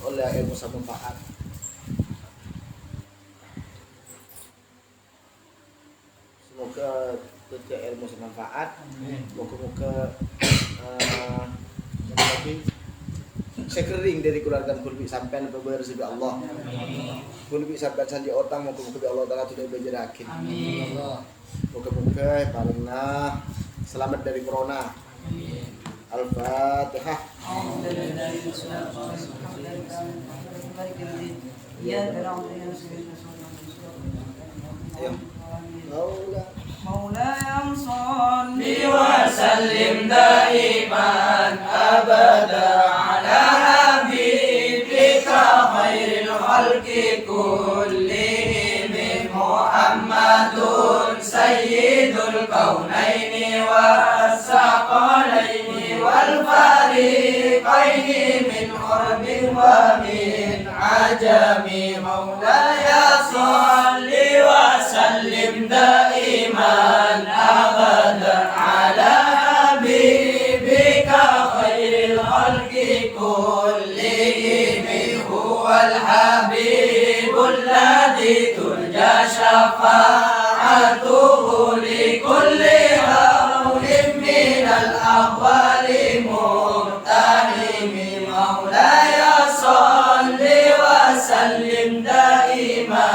oleh ilmu manfaat. Semoga tidak ilmu manfaat. Moga-moga sekering dari keluarga kulbi sampai berbayar rezeki Allah. Kulbi sampai sanji otang moga-moga Allah Taala tidak bejerakin. Amin. Moga-moga parina selamat dari corona. Al-Fatihah. مولاي صل وسلم دائما أبدا على حبيبك خير الخلق كلهم محمد سيد الكونين والثقلين والفريقين من قرب ومن عجم مولاي صل وسلم دائما أبدا على حبيبك خير الخلق كلهم هو الحبيب الذي ترجى شفاعته لكل هول من الأهوال مقتحم مولاي صل وسلم دائما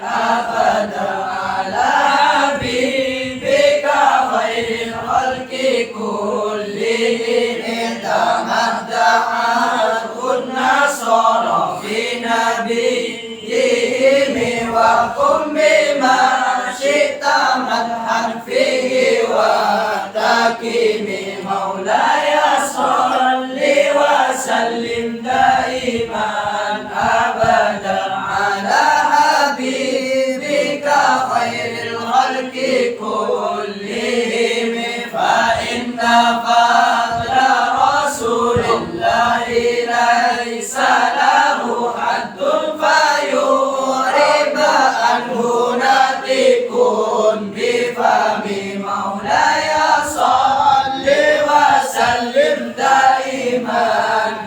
أبدا على حبيبك خير الخلق كلهم تمدحته النصارى في نبيهم وقم بما شئت مدحا فيه وتكريم مولاي صل وسلم دائما أبدا على حبيبك خير الخلق كلهم فإن فضل رسول الله ليس له حد فيعرب عنه نطق بفم مولاي صل وسلم دائما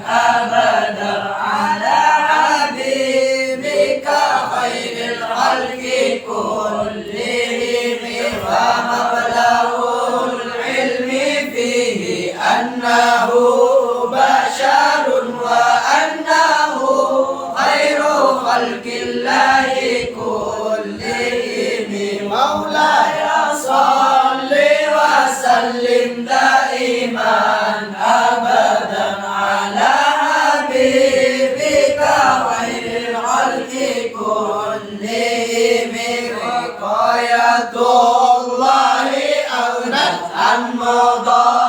أبدا على حبيبك خير الخلق كلهم فمبلغ العلم فيه أنه بشر وأنه خير خلق الله كلهم مولاي صل وسلم دائما أبدا على حبيبك خير الخلق كلهم وقاية الله أغنت عن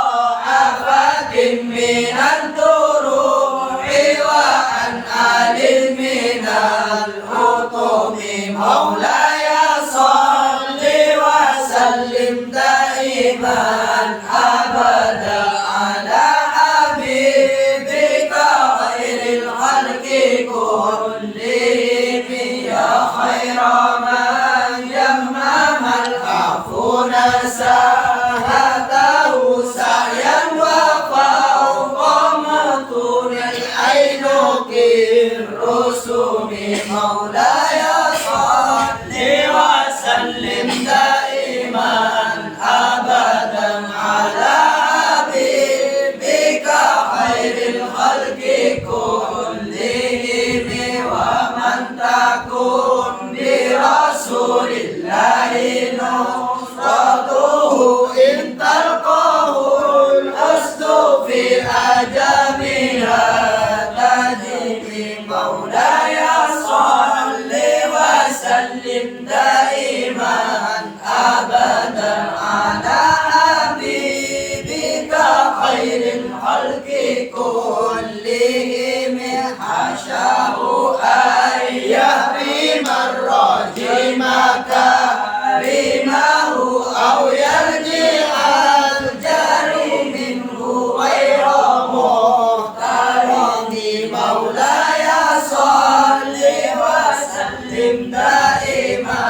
مضاعفة من الدروع وعن آل من الحطم مولاي صل وسلم دائما أبدا على حبيبك خير الخلق كلهم يا خير من يهمم العفون ساهته سعيا وفوق مطون العينق الرسوم مولاي صل وسلم دائما أبدا على حبيبك خير الخلق كلهم ومن تكن برسول الله نصرته إن تلقاه الأسد في أجمها تجد مولاي صل وسلم دائما أبدا على حبيبك خير الخلق كلهم حشاه أن يهرم الرجيم كريمه أو يرجع الجري منه غير محترم مولاي صل وسلم دائما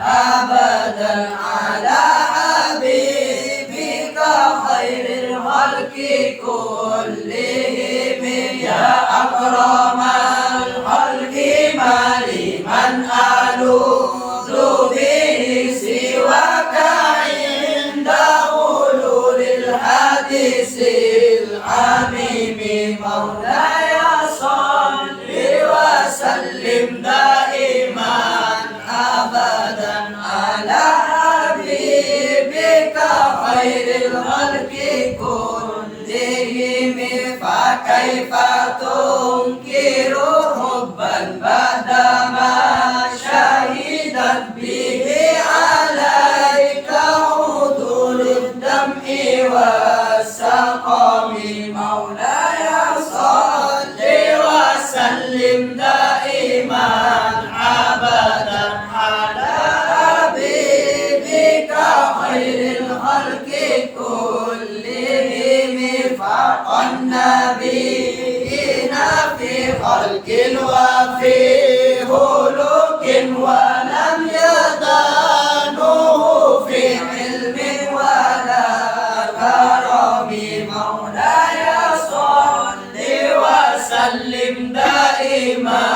أبدا على حبيبك خير الخلق كلهم يا أكرم وفي خلق ولم يدانه في علم ولا كرم مولاي صل وسلم دائما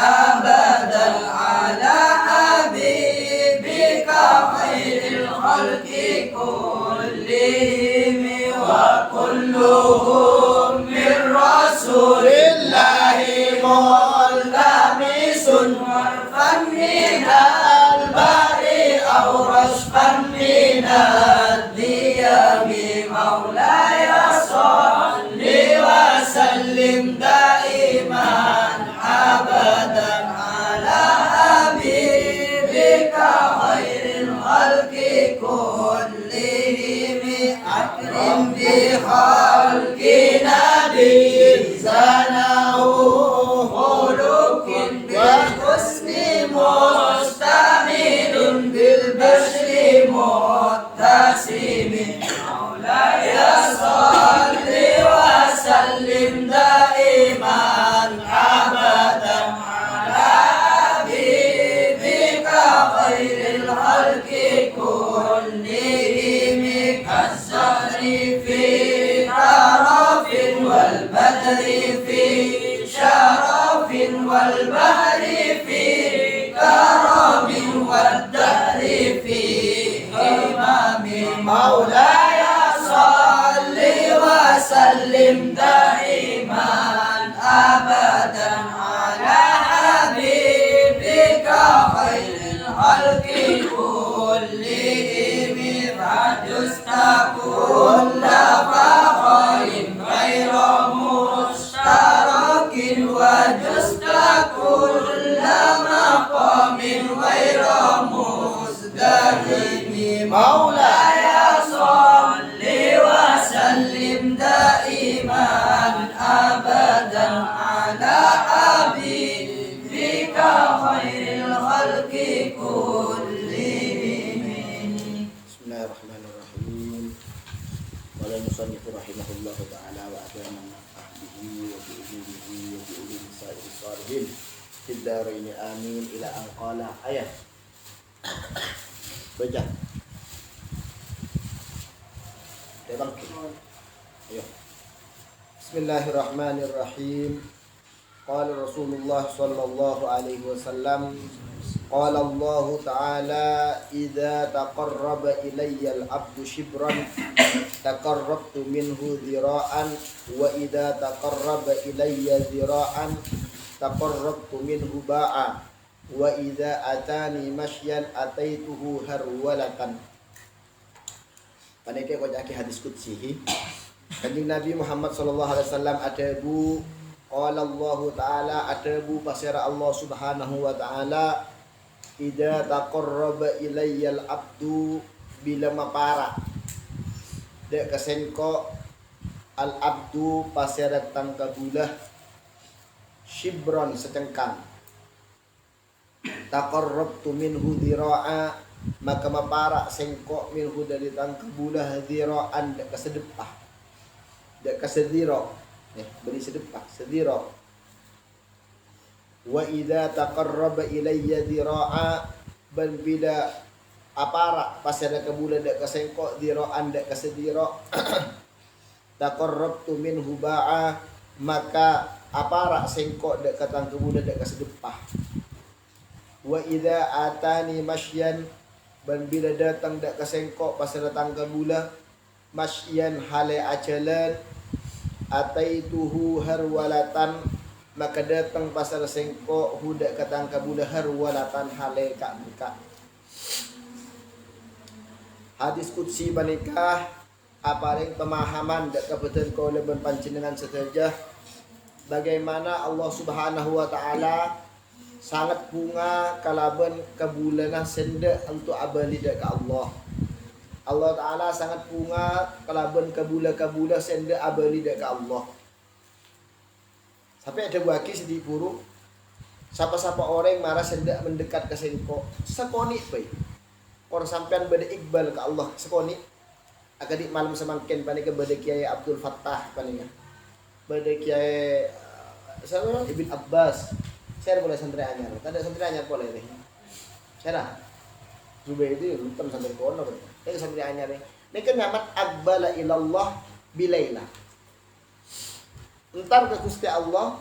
أبدا على حبيبك خير الخلق كلهم وكلهم من رسول الله ملتمس عرفا من الباري أو رشفا من الديم مولاي صل وسلم دائما أبدا على حبيبك خير الخلق كلهم أكرم بخلق نبي زناه خلق بالحسن مستمد بالبشر متسم مولاي صل وسلم دائما أبدا على حبيبك خير الخلق كلهم كالزهر في طرف والبدر في شرف والبحر في كرم والدهر في إمام مولاي صل وسلم دائما أبدا على حبيبك خير الخلق كلهم فجزت كل فخر غير مشترك وجزت كل مقام غير مزدحم مولاي صل وسلم دائما أبدا على حبيبك خير الخلق كلهم. بسم الله الرحمن الرحيم. قال المصنف رحمه الله تعالى وأدام أهله وبإذنه وبإذن سائر الصالحين في الدارين آمين إلى أن قال آية. Baca. Ayo. Bismillahirrahmanirrahim. Qala Rasulullah sallallahu alaihi wasallam qala Allah ta'ala idza taqarraba ilayya al-'abdu shibran taqarrabtu minhu dhira'an wa idza taqarraba ilayya dhira'an taqarrabtu minhu ba'a wa idza atani mashyan ataituhu harwalatan. Panike kok jaki hadis qudsi. Kanjeng Nabi Muhammad sallallahu alaihi wasallam atabu qala Allah taala atabu pasira Allah subhanahu wa taala idza taqarraba ilayyal abdu bila mapara dek kasengko al abdu pasira tangkabulah shibron secengkang taqarrabtu minhu dhira'a maka mapara sengko minhu dari tangkabulah dhira'an dek kasedepah dek kasediro beri sedepah sediro wa idza taqarraba ilayya dhira'a ban bila apara pasada kabula dak kasengko dhira'an dak kasediro taqarrabtu minhu ba'a maka apara sengko dak katang kabula dak kasedepah wa idza atani mashyan ban bila datang dak kasengko pasada tangkabula mashyan hale ajalan ataituhu harwalatan maka datang pasal sengko hudak katang kabula harwalatan hale kak buka. Hadis qudsi banikah aparing pemahaman dak kabetan kau leben panjenengan setajah bagaimana Allah Subhanahu wa taala sangat bunga kalaban kabulana senda untuk abali dak Allah. Allah Ta'ala sangat bunga kalaban kabula-kabula senda abali dak Allah. Sampai ada waki sedih buruk. Siapa-siapa orang marah senda mendekat ke sengko. Sekoni baik. Orang sampean bade iqbal ke Allah sekoni. Agadik malam semangkin panika bade Kiai Abdul Fattah panika. Bade Kiai Ibn Abbas. Saya boleh santri anyar. Tadi santri anyar boleh deh. Saya Zubaidi lupa santri kono. Ini santri anyar nih. Ini kan nyamat aqbala ilallah bilaila. Entar ke Gusti Allah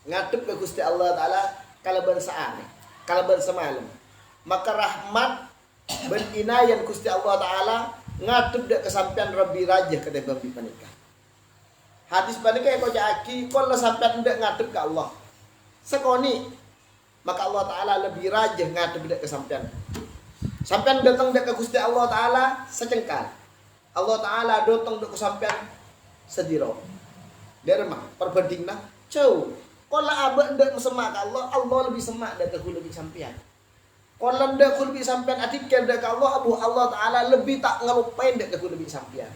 ngadep ke Gusti Allah taala kalaban saane, kalaban semalam. Maka rahmat ben inayan Gusti Allah taala ngadep dek kesampean Rabbi raja kedai babi panika. Hadis panika yang kau jaki kau lah sampean dek ngadep ke Allah. Sekoni maka Allah taala lebih raja ngadep dek kesampean. Sampean datang dek ke Gusti Allah taala secengkal. Allah taala datang dek kesampean sediro. Derma perbandingna jauh. Kalau abah ndak semak Allah, Allah lebih semak dak ku lebih sampean. Kalau ndak ku lebih sampean adik dak Allah, Allah taala lebih tak ngelupain dak ku lebih sampean.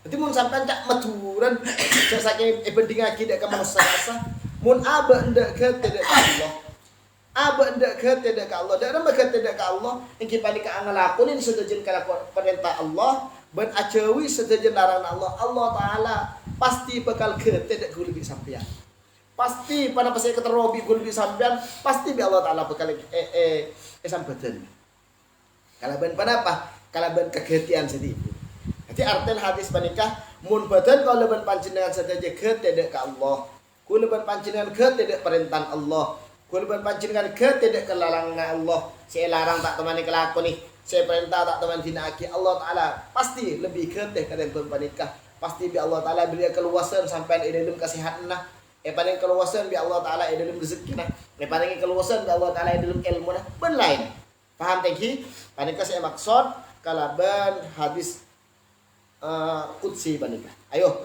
Jadi mun sampean cak meduran cak saking banding lagi dak ka manusia asa, mun abah ndak ke dak Allah. Abah ndak ke dak Allah, dak remeh ke dak Allah, engki panika ngelakonin sedajen kalakuan perintah Allah, ben ajawi sedajen larangan Allah, Allah taala pasti bakal ke dak ku lebih sampean. Pasti pada pas saya keterobi gue lebih sampean pasti bi Allah taala bakal sampean. Kalaban pada apa? Kalaban kegetian sedih. Jadi artian hadis panikah mun badan kalau leban panjenengan saja get tidak ke Allah. Ku leban panjenengan get tidak perintah Allah. Ku leban panjenengan get tidak ke larangan Allah. Saya larang tak temani kelakon nih. Saya perintah tak teman dinaki Allah taala pasti lebih get kadang panikah. Pasti bi Allah taala beri keluasan sampai dalam kesehatan paling keluasan bi Allah taala dalam rezeki nah. Paling keluasan bi Allah taala dalam ilmu nah. Ben lain. Paham tadi? Panika saya maksud kalaban hadis qudsi panika. Ayo.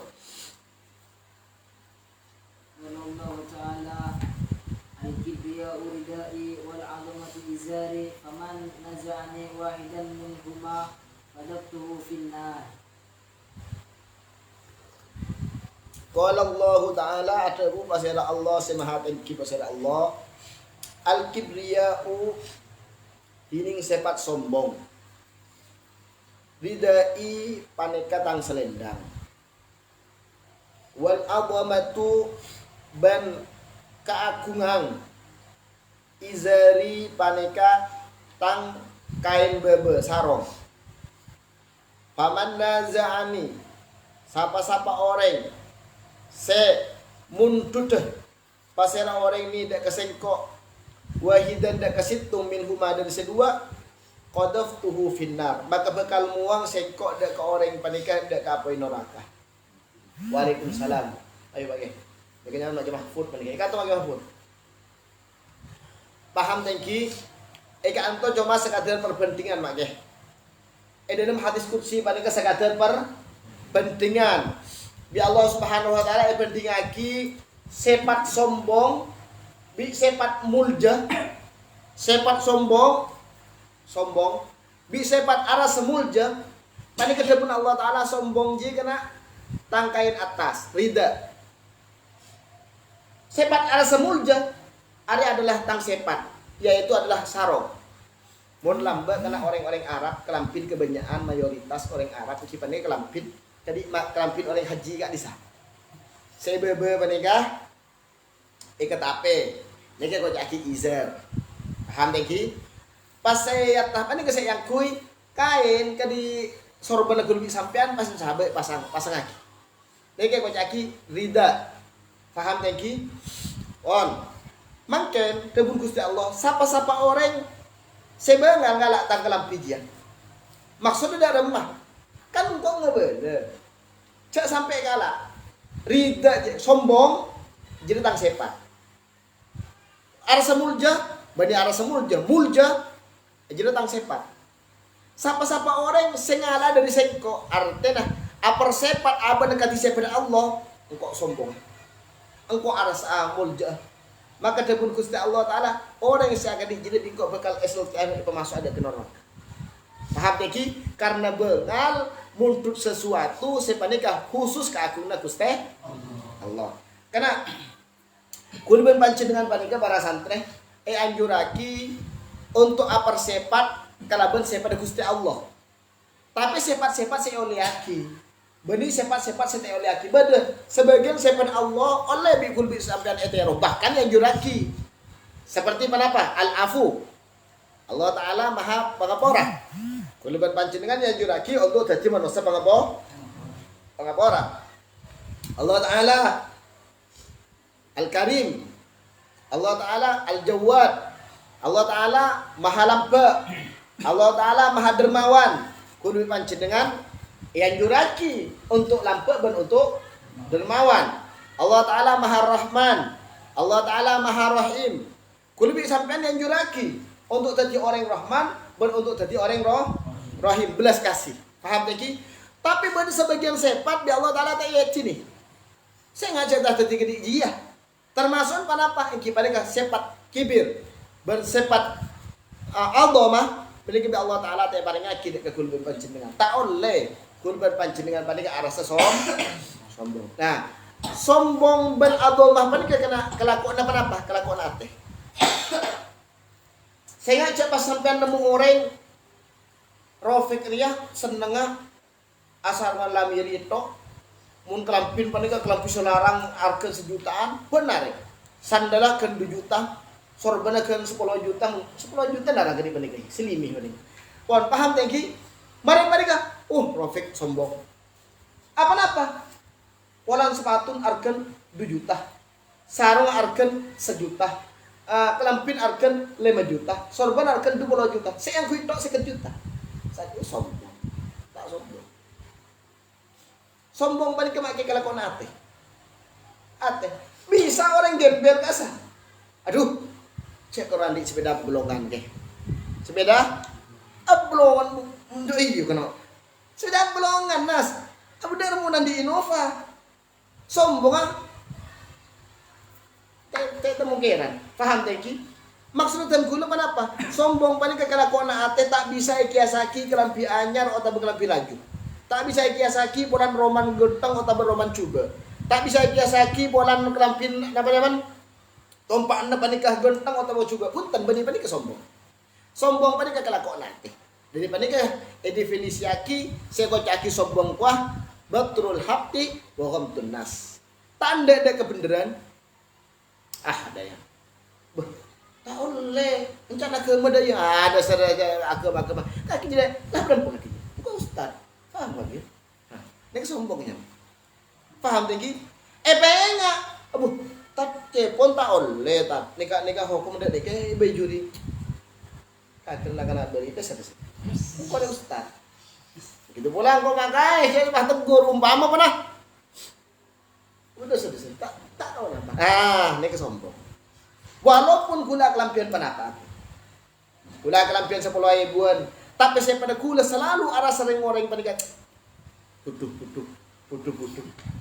Allah taala al-kibriya uridai wal 'azamatu izari faman naza'ani wahidan minhuma fadabtuhu fin nar. Qala Allah Ta'ala atabu pasira Allah semaha tinggi pasira Allah al-kibriya'u hining sepat sombong ridai paneka tang selendang wal adhamatu ban keagungan izari paneka tang kain bebe sarong paman naza'ani sapa-sapa orang se muntudah pasera orang ini dak kesengkok wahidan dak kesitung min huma dari sedua qadaftuhu finnar maka bakal muang sengkok dak ke orang panika dak ka apoi neraka. Waalaikumsalam. Ayo bagi bagaimana macam Mahfud panika kata bagi Mahfud paham tangki eka anto cuma sekadar perbandingan mak dalam hadis qudsi panika sekadar perbandingan bi Allah Subhanahu wa taala banding lagi sepat sombong bi sepat mulja sepat sombong bi sepat arah semulja tadi kedepun Allah taala sombong je kena tangkain atas rida sepat arah semulja ari adalah tang sepat yaitu adalah sarong mun lamba kena orang-orang Arab kelampin kebanyakan mayoritas orang Arab ucipannya kelampin jadi kelampin orang haji gak bisa. Saya bebe panika ikat ape. Nek kok jaki izar. Paham tadi? Pas saya tah panika saya yang kui kain ke di sorban guru sampean pas sahabat pasang lagi. Nek kok jaki rida. Paham tadi? On. Mangken kebun Gusti Allah sapa-sapa orang sebenarnya ngalak tanggalam pijian. Maksudnya ada remah. Kan kok ngebeda cak sampai kalah rida sombong jadi tang sepat arah semulja bani arah semulja mulja jadi tang sepat sapa-sapa orang sengala dari sengko artinya apar sepat apa dekati sepat Allah engkau sombong engkau arah mulja maka dapun Gusti Allah taala orang yang seakan jadi engkau bakal esok pemasuk ada ke neraka. Paham tadi? Karena bengal muntut sesuatu sepanika khusus keagungna Gusti Allah. Karena kulben panjenengan panika para santri anjuraki untuk apar sepat kalaban sepat Gusti Allah. Tapi sepat-sepat saya oleh lagi. Beni sifat-sifat sete oleh aki bade. Sebagian sifat Allah oleh bi kulbi sampean etero bahkan yang juraki. Seperti apa? Al-afu. Allah taala maha pangapura. Kuliban panjenengan yang juraki Allah dadi manusia pangapura. Allah taala Al-Karim. Allah taala Al-Jawad. Allah taala maha lamba. Allah taala maha dermawan. Kuliban panjenengan yang juraki untuk lampu dan untuk dermawan. Allah taala maha rahman, Allah taala maha rahim. Kulbi sampean yang juraki untuk jadi orang rahman dan untuk jadi orang rahim, belas kasih. Paham tak? Tapi pada sebagian sifat di Allah taala tak ayat sini. Saya ngajak dah jadi gede dia. Termasuk apa? Yang pada sifat kibir, bersifat Allah mah bagi Allah taala tak paling akid ke kulbi panjenengan. Tak oleh kurban panjenengan pada ke arah sombong. Nah, sombong ben adollah pada kena kelakuan apa? Kelakuan ate. Saya ngajak pas sampean nemu orang Rafiq Riyah senengah asal malamir itu mun kelampin pada ke kelampi selarang harga 1 jutaan benar ya. Sandalah kan 2 juta, sorbana kan 10 juta dah gede pada selimi pada. Pon paham tengki? Mari mereka Rafiq sombong. Apa? Polan sepatu argen 2 juta. Sarung argen 1 juta. Kelampin argen 5 juta. Sorban argen 20 juta. Saya yang kuitok 1 juta. Saya sombong. Tak sombong. Sombong balik ke makai kelakuan ate. Bisa orang gembel kasar. Aduh. Cek orang di sepeda belongan ke. Sepeda belongan untuk iyo kena. Sudah belongan nas. Abu darmunan di Innova. Sombong ah. Kemungkinan. Paham teki? Maksudnya gula apa? Sombong paling kekelakuan ate tak bisa ikiasaki kelampi anyar atau kelampi laju. Tak bisa ikiasaki polan roman genteng atau roman cuba. Tak bisa ikiasaki polan kelampin apa tompak anda panikah genteng atau cuba. Punten bani panik sombong. Sombong panik kekelakuan ate. Dari panikah definisi aki sekocaki sombong kuah batrul haqi wa ghamtun nas. Tanda ada kebenaran. Ada yang tak oleh rencana kemadaya ada saudara agama kaki tidak laporan pun lagi bukan ustaz paham lagi nek sombongnya paham tinggi penga abu tak pun tak oleh tak nikah hukum dak dek bejuri kakek nak nak beri itu saja bukan ustaz begitu pulang kau makai saya bah tegur umpama pernah udah sudah tak tahu apa nek sombong. Walaupun gula kelampian penapa, gula kelampian 10 ribuan, tapi saya pada gula selalu arah sering orang panikat, butuh.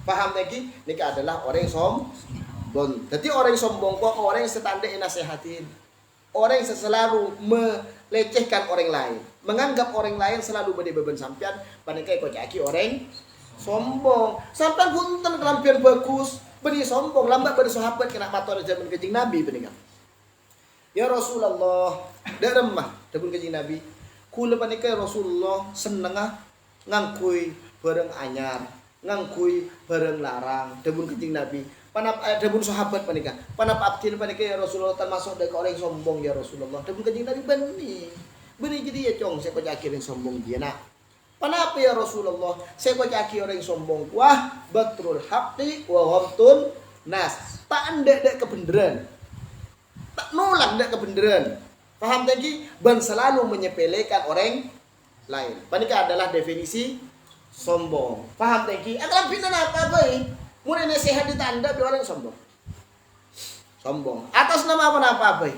Paham lagi? Nikah adalah orang sombong. Jadi orang sombong kok orang yang setandai nasihatin, orang yang selalu melecehkan orang lain, menganggap orang lain selalu beban sampean, panikai kok jaki orang sombong. Sampai punten kelampian bagus. Beri sombong, lambat pada sahabat kena matur zaman kejing Nabi peninggal. Ya Rasulullah, dak remah dapun kejing Nabi. Kula panika Rasulullah senengah ngangkui bareng anyar, ngangkui bareng larang dapun kejing Nabi. Panap dapun sahabat panika. Panap abdin panika ya Rasulullah termasuk dari orang sombong ya Rasulullah. Dapun kejing Nabi beni jadi ya cong saya kok akhirin sombong dia nak. Kenapa ya Rasulullah? Saya kok caki orang sombong. Wah, batrul haqi wa ghamtun nas. Tak ndek kebenaran. Tak nolak ndek kebenaran. Paham tadi? Dan selalu menyepelekan orang lain. Panika adalah definisi sombong. Paham tadi? Akan pinan apa baik? Mulai nasihat ditanda bi orang sombong. Sombong. Atas nama apa baik?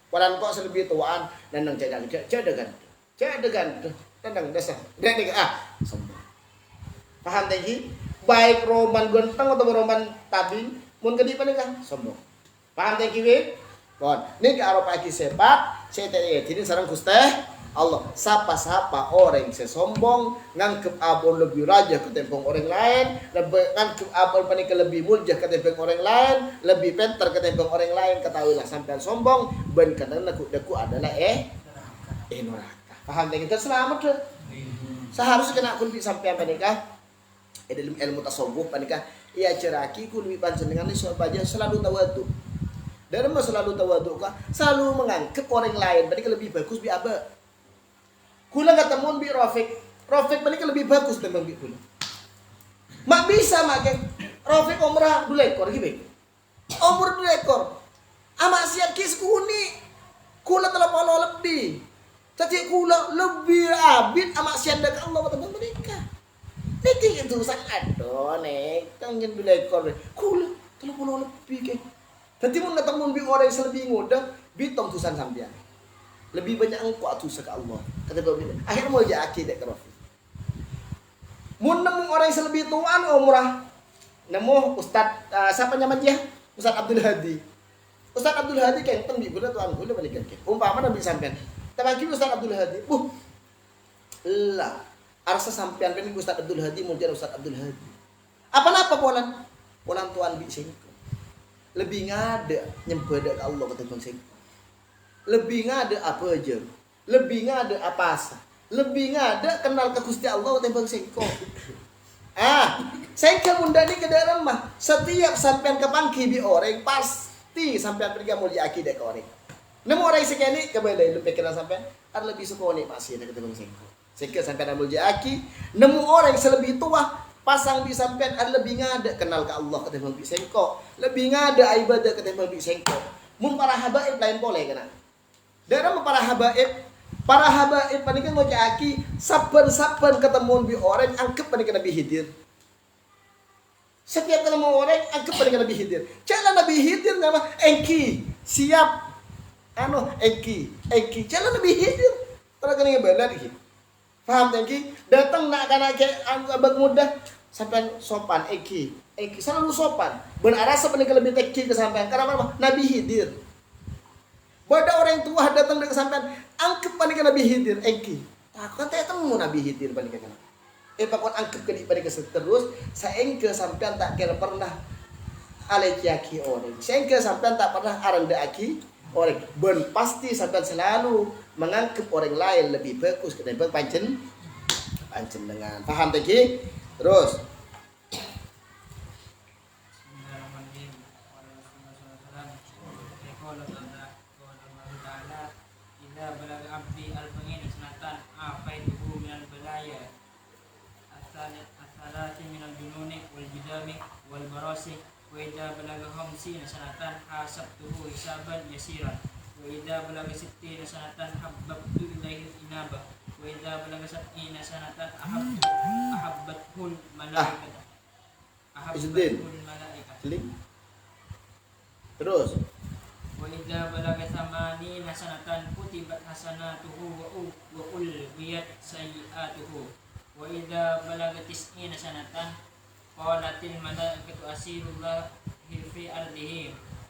Walan kok selebih tuaan dan nang cadegan. Tendang dasar. Sombong. Paham tadi? Baik roman genteng atau roman tabing, mun kedi panika sombong. Paham tadi we? Kon, nih ke aropa aki sepat, jadi sarang Gusti Allah. Sapa orang yang sombong, ngangkep abon lebih raja ketempong orang lain, ngangkep abon panika lebih mulia ketempong orang lain, lebih pintar ketempong orang lain, ketahuilah sampean sombong, ben kadang daku adalah neraka. Paham dengan itu selamat tuh. Seharusnya kena kunci sampai menikah dalam ilmu tasawuf panika ia ceraki ku lebih panjenengan iso baca selalu tawadhu. Dan selalu tawadhu ka selalu menganggap orang lain panika lebih bagus bi apa. Kula ketemu bi Rafiq panika lebih bagus timbang bi kula. Mak bisa mak Rafiq umrah 2 ekor gitu. Umur 2 ekor. Amak siap kis kuni. Kula 30 lebih. Jadi kula lebih abid amak siap dak Allah timbang mereka. Niki itu sangat aduh nek tangen 2 ekor. Kula 30 lebih ke. Jadi mun ketemu bi orang yang lebih muda, bitong tusan sampean. Lebih banyak engkau dosa ke Allah. Kata Bapak. Akhirnya mau jadi dek Rafiq. Mun nemu orang yang lebih tuaan umrah. Nemu Ustaz siapa namanya dia? Ustaz Abdul Hadi. Ustaz Abdul Hadi kenten bi guna tuan gula balik ke. Umpama nabi sampean. Tapi Ustaz Abdul Hadi. Lah. Arsa sampean kan Ustaz Abdul Hadi muncul Ustaz Abdul Hadi. Apa polan? Polan tuan bi singko. Lebih ngada nyembah ke Allah ketimbang singko. Lebih ngada apa aja. Lebih ngada apa asa. Lebih ngada kenal ke Gusti Allah ketimbang singko. Singko munda ni ke dalam mah setiap sampean ke pangki bi orang pasti sampean pergi mulia akidah ke orang. Nemu orang sekali kembali lu pikiran sampean ada lebih sukoni pasti ada ketimbang singko. Sehingga sampean mulia aki nemu orang yang lebih tua pasang di sampean ada lebih ngada kenal ke Allah ketimbang bi singko. Lebih ngada ibadah ketimbang bi singko. Mun para habaib lain boleh kena. Dalam para habaib panika ngojaki saben-saben ketemu bi orang anggap panika Nabi Khidir. Setiap ketemu orang anggap panika Nabi Khidir. Jalan Nabi Khidir nama engki siap engki jalan Nabi Khidir. Terus kena benar iki. Paham engki? Datang nak kana ke abang muda sampai sopan engki selalu sopan. Benar rasa panika lebih teki ke sampean karena apa? Nabi Khidir. Pada orang tua datang dari sampean, angkat panika Nabi Khidir, engki. Aku kan temu Nabi Khidir panika kana. Pakon angkat ke panika terus, saengke sampean tak kira pernah alejaki orang. Saengke sampean tak pernah arandaaki orang. Ben pasti sampean selalu menganggap orang lain lebih bagus ketimbang pancen dengan. Paham teki? Terus وإذا بلغ 50 سنة حاسبته حسابا يسيرا وإذا بلغ 60 سنة حببت إليه الإنابة وإذا بلغ 70 سنة أحبته الملائكة terus وإذا بلغ 80 سنة كتبت حسناته وألغيت سيئاته وإذا بلغ 90 سنة قالت الملائكة أسير الله في أرضه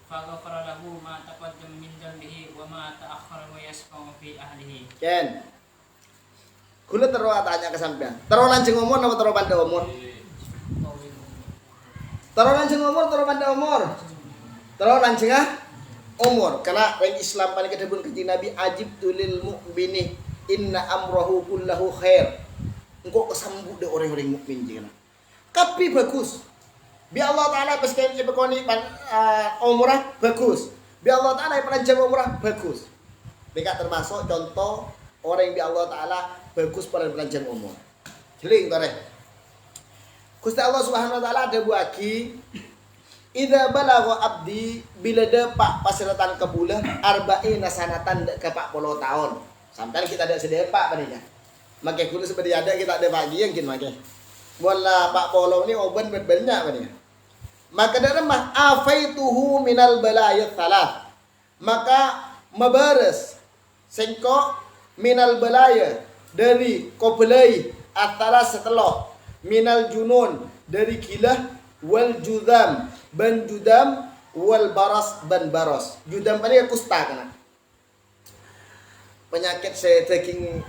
فغفر له ما تقدم من ذنبه وما تأخر ويشفع في أهله. Ken. Kula terus tanya ke sampean. Terus lanjeng umur apa terus pandai umur? Terus lanjeng umur terus pandai umur. Terus lanjeng umur. Karena orang Islam paling kedebun ke Nabi ajib tulil mukmini inna amrahu kullahu khair. Engkau kesambut de orang-orang mukmin jangan. Tapi bagus. Bi Allah Taala pas kayak bekoni umrah bagus. Bi Allah Taala panjang umrah bagus. Mereka termasuk contoh orang yang bi Allah Taala bagus pada panjang umur. Jeling tore. Gusti Allah Subhanahu wa taala ada buaki idza balagha abdi bila depak pasiratan ke bulan arba'ina sanatan ke 40 tahun. Sampai kita ada sedepak paninya. Make kudu seperti ada kita ada pagi yang kin make. Wala Pak Polo ni oban banyak apa ni? Maka dalam mah afaituhu minal balaya salah. Maka mabaras sengkok minal balaya dari kobelai atala setelah minal junun dari kilah wal judam ban judam wal baras ban baros. Judam pani kusta kana. Penyakit daging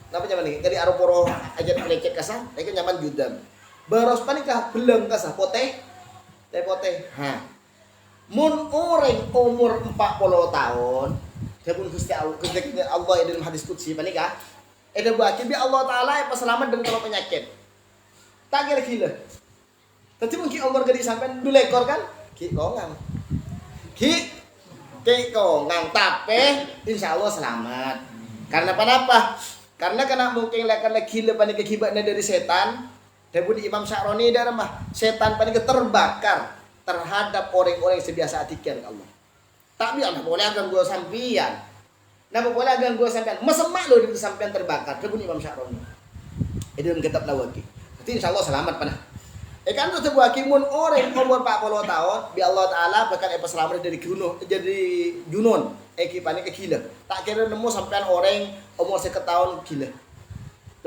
Napa nyaman nih? Dari aroporo aja lecet kasah, mereka nyaman judam. Baros panikah belum kasah poteh, poteh. Mun orang umur 40 tahun, jabun Gusti Allah dalam hadis qudsi panikah. Ada berarti bi Allah Taala yang selamat dari kalau penyakit. Tak kira gila. Tapi mungkin umur gede sampai 2 ekor kan? Ki kongang. Ki kongang tapi insya Allah selamat. Karena apa? Karena mungkin lagi gila panik kekibatnya dari setan. Debut Imam Sya'roni darah mah setan panik terbakar terhadap orang-orang yang sebiasa atikan Allah. Tak biar boleh ganggu sampian. Nah boleh ganggu sampian. Mesemak loh di sampian terbakar. Debut Imam Sya'roni. Itu dalam kitab lawaki. Jadi insya Allah selamat panah. Kan tuh sebuah kimun orang umur 40 tahun bi Allah Ta'ala bahkan selamat dari gunung jadi junun ekipane gila tak kira nemu sampean orang umur 1 tahun gila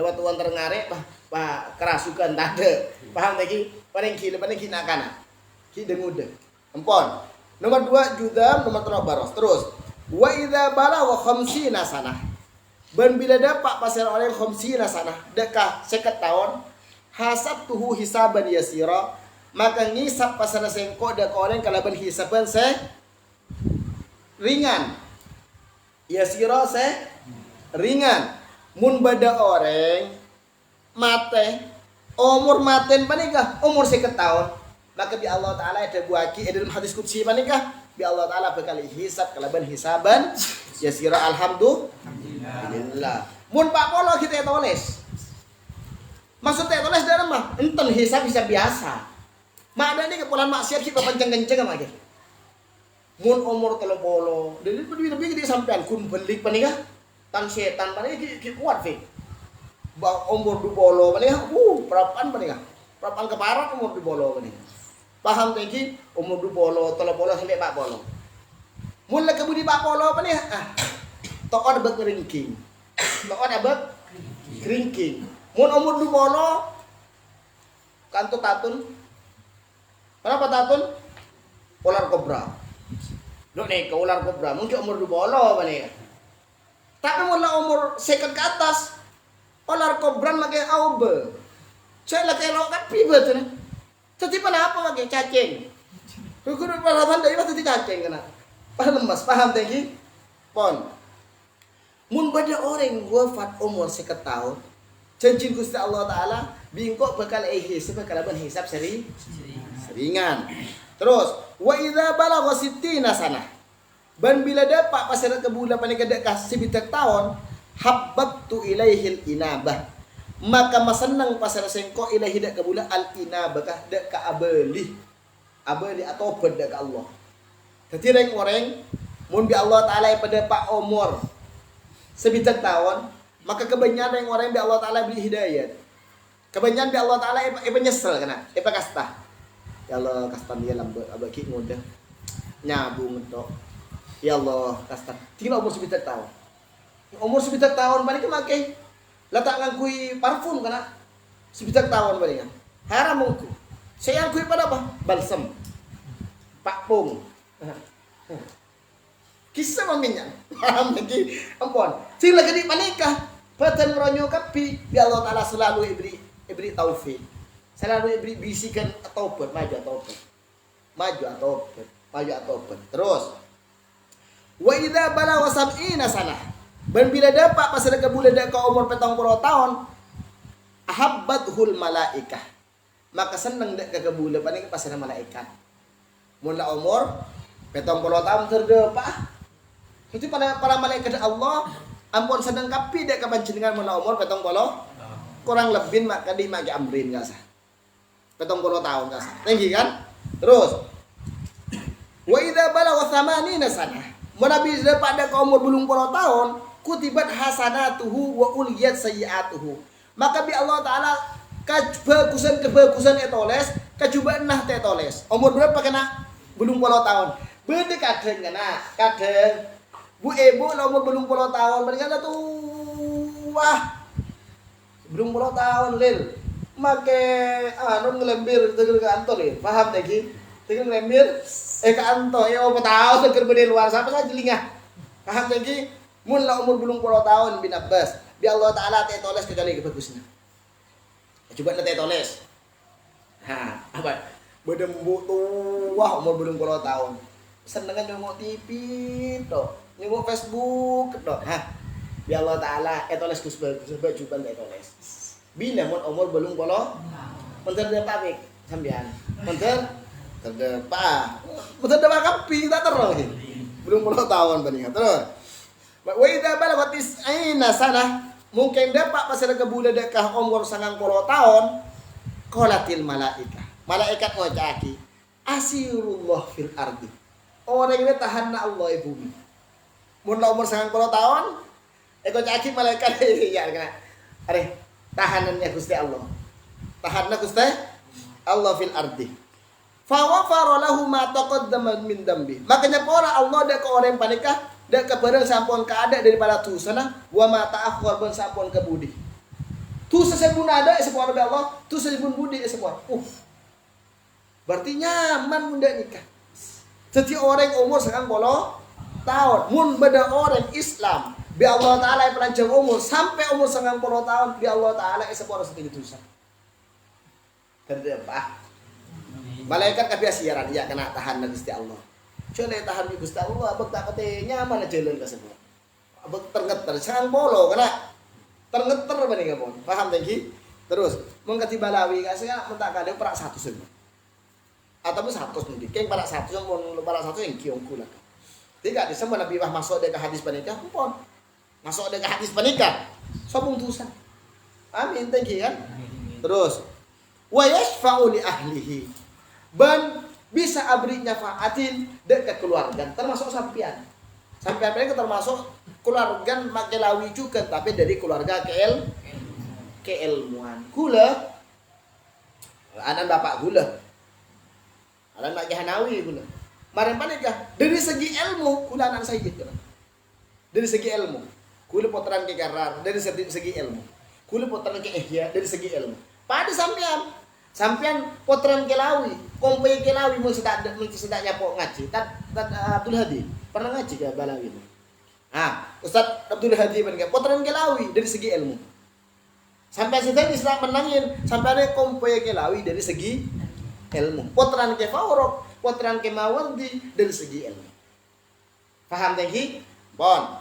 lewat tuan terngare pak kerasukan tak ada paham lagi paling gila paling kinakana ki dengude empon nomor 2 judam nomor 3 baros terus wa idza balagha 50 sanah ban bila dapat pasir orang 50 sanah dekah 50 tahun hasab tuhu hisaban yasira maka ngisap pasara sengko dak orang kalaban hisaban ringan yasira ringan mun bada orang mate umur maten panikah umur 50 tahun maka bi Allah Taala ada buaki dalam hadis qudsi panikah bi Allah Taala bakal hisab kalaban hisaban yasira alhamdulillah mun 40 kita tulis maksudnya tulis dalam mah enten hisab biasa. Mak ada nih kepulan maksiat kita kenceng-kenceng sama gitu. Mun umur 30, jadi lebih gede sampean kun belik panikah tan setan panikah kuat fi. Ba umur 20 panikah berapaan panikah? Berapaan keparat umur 20 panikah. Paham tinggi umur 20, 30 sampai 40. Mun lek kebudi 40 panikah tokon abet ringking. Tokon abet ringking. Mun umur 20 kanto tatun. Kenapa tatun? Ular kobra. Dok nih ke ular kobra mungkin umur 20 bani. Tapi mun umur 50 ke atas ular kobra lagi aube. Saya lagi elok kan pribet nih. Jadi apa lagi cacing. Kudu palahan dari waktu cacing kena. Paham lemas, paham tinggi? Pon. Mun pada orang wafat umur 50 tahun janji Gusti Allah Ta'ala bingkok bakal hisab kalaban hisab seringan. Terus wa idza balagha 60 sanah ban bila dapat pasal kebulan panik dekah 70 tahun habbtu ilaihil inabah maka masenang pasal sengko ilaihi dak kebulan al inabah dak ka abeli atau beda ka Allah. Dadi orang mun bi Allah Ta'ala pada pak umur 70 tahun maka kebanyakan orang yang Allah Ta'ala beri hidayat. Kebanyakan Allah Ta'ala nyesel kena. Kasta. Ya Allah kasta dia lambat abaki mudah. Nyabung tok. Ya Allah kasta. Tinggal umur 9 tahun. Umur 9 tahun balik make. Letak ngangkui parfum kena. 9 tahun balik. Haram mungku. Saya ngangkui pada apa? Balsam. Pakpung. Kisah maminya. Paham lagi. Ampun. Sing lagi di panikah. Batan ronyo kapi. Ya Allah Ta'ala selalu ibri taufik. Selalu ibri bisikan taubat. Maju taubat. Terus. Wa idza balagha 70 sanah. Dan bila dapat pasal kebulan dak umur 70 tahun. Ahabbathul malaikah. Maka senang dak kebulan panik pasal malaikat. Mun umur 70 tahun terdepa. Itu para malaikat Allah ampun sedang kapi dek kepanjenengan mun umur 70 kurang lebih maka di magi amrin enggak sah. 70 tahun enggak sah. Tinggi kan? Terus wa idza balagha 80 sanah. Mun nabi pada umur 80 tahun kutibat hasanatuhu wa uliyat sayyiatuhu. Maka bi Allah Taala kebagusan etoles kecobaan nah tetoles. Umur berapa kena? 80 tahun. Bede kadang kena, kadang Bu ibu umur 80 tahun, mereka tuh wah 80 tahun lil, make ngelembir tegur ke kantor ya, paham lagi? Tegur ngelembir, ke kantor ya apa tahu tegur berdiri luar siapa saja lingah, paham lagi? Mun lah umur 80 tahun bin Abbas, bi Allah Ta'ala tetoles kecuali kebagusnya. Coba nanti tetoles, apa? Bedembu tuh wah umur 80 tahun, senengan nyomok TV toh. Nyomok Facebook dok. Bi Allah Ta'ala etoles kus baju ban etoles. Bila mun umur 80 Menteri pamik sampean. Menteri dapat kapi tak terus. Belum 10 tahun paling terus. Wa idza balagat tis'ina sanah mungkin dapat pasal kebulan dekah umur 90 tahun qalatil malaikah. Malaikat ngocaki asirullah fil ardi. Orang ini tahan Allah ibu bumi. Mun umur 90 tahun ngocaki malaikat ya kena. Are tahanannya Gusti Allah. Tahanna Gusti Allah fil ardi. Fa wafara lahu ma taqaddama min dambi. Makanya para Allah dak ke orang panikah dak ke barang sampun kaada daripada tusana wa ma ta'akhkhar ban sampun ke budi. Tusa sebun ada sepon Allah, tusa sebun budi sepon. Berarti nyaman munda nikah. Setiap orang umur 90 tahun, mun beda orang Islam, bi Allah taala yang panjang umur sampai umur 90 tahun bi Allah taala sepon seperti tusa. Kedua malaikat kabeh siaran ya kena tahan na Gusti Allah. Cuma tahan di Gusti Allah abek tak kate nyaman jalan ka semua. Abek tergeter sang bolo kena tergeter bani kapon. Paham tangki? Terus mun kati balawi ka sing mentak kade perak 100 semua. Atau 100 nanti. Keng perak 100 mun perak 100 yang kiong kula. Tidak di semua Nabi masuk ke hadis panikah pun. Masuk ke hadis panikah. Sobung tusan. Amin tangki kan? Terus wa yashfa'u li ahlihi. Ben bisa abri nyafaatin dekat keluarga termasuk sampean. Sampean mereka termasuk keluarga makelawi juga tapi dari keluarga keilmuan. Kula anak bapak kula. Anak mak Hanawi kula. Maren panikah dari segi ilmu kula anak sayyid kula. Dari segi ilmu. Kula puteran ke Karar dari segi ilmu. Kula puteran ke Ihya dari segi ilmu. Pada sampean potren kelawi, kompai kelawi mun sedaknya pok ngaji. Abdul Hadi pernah ngaji ke Balawi itu. Ustaz Abdul Hadi pernah potren kelawi dari segi ilmu. Sampai sedang Islam menangin sampai ada kompai kelawi dari segi ilmu. Potran ke Faurok, potran ke Mawardi dari segi ilmu. Paham tadi? Bon.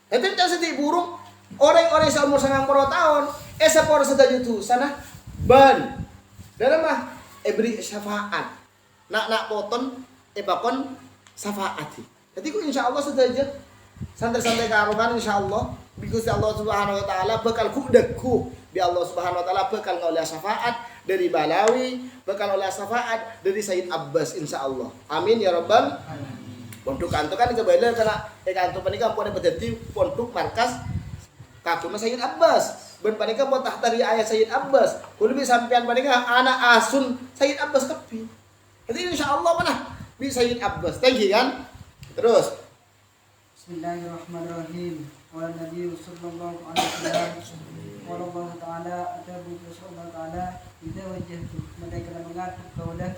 Tapi tak sedih burung orang-orang seumur 90 tahun, sepor sedaju tu sana ban. Dalam mah beri syafaat. Nak poton bakon syafaati. Jadi ku insyaallah saja santai-santai karuban insyaallah Gusti Allah Subhanahu wa taala bakal kudekku bi Allah Subhanahu wa taala bakal ngoleh syafaat dari Balawi, bakal oleh syafaat dari Sayyid Abbas insyaallah. Amin ya rabbal alamin. Pondok kantor kan kebetulan karena kantor panika pun berarti pondok markas kakuna Sayyid Abbas. Ben panika mau tahtari ayat Sayyid Abbas. Kudu bi sampean panika anak asun Sayyid Abbas kepi. Jadi insyaallah mana bi Sayyid Abbas. Thank you kan? Terus Bismillahirrahmanirrahim. Wa Nabi sallallahu alaihi wasallam Allah taala atabu sallallahu taala idza wajhtu mereka mengat kaulah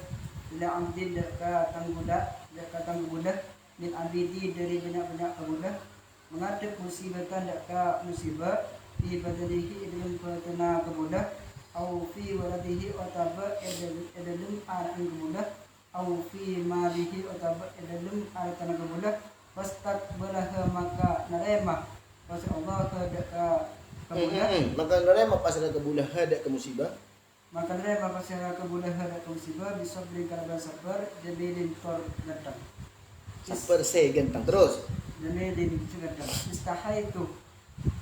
ila amdin ka tangguda min abidi dari banyak-banyak kaulah mengadap musibatan ka musibah fi badalihi dalam patana kemudah au fi waladihi ataba dalam anak kemudah au fi malihi ataba dalam harta kemudah wastakbalah maka narema pas Allah ke kemudah maka narema pas ada kebulah ada ke musibah maka narema pas ada kebulah ada ke musibah bisa beri kalaban sabar jabilin tor datang sabar gentang terus jabilin datang istahaitu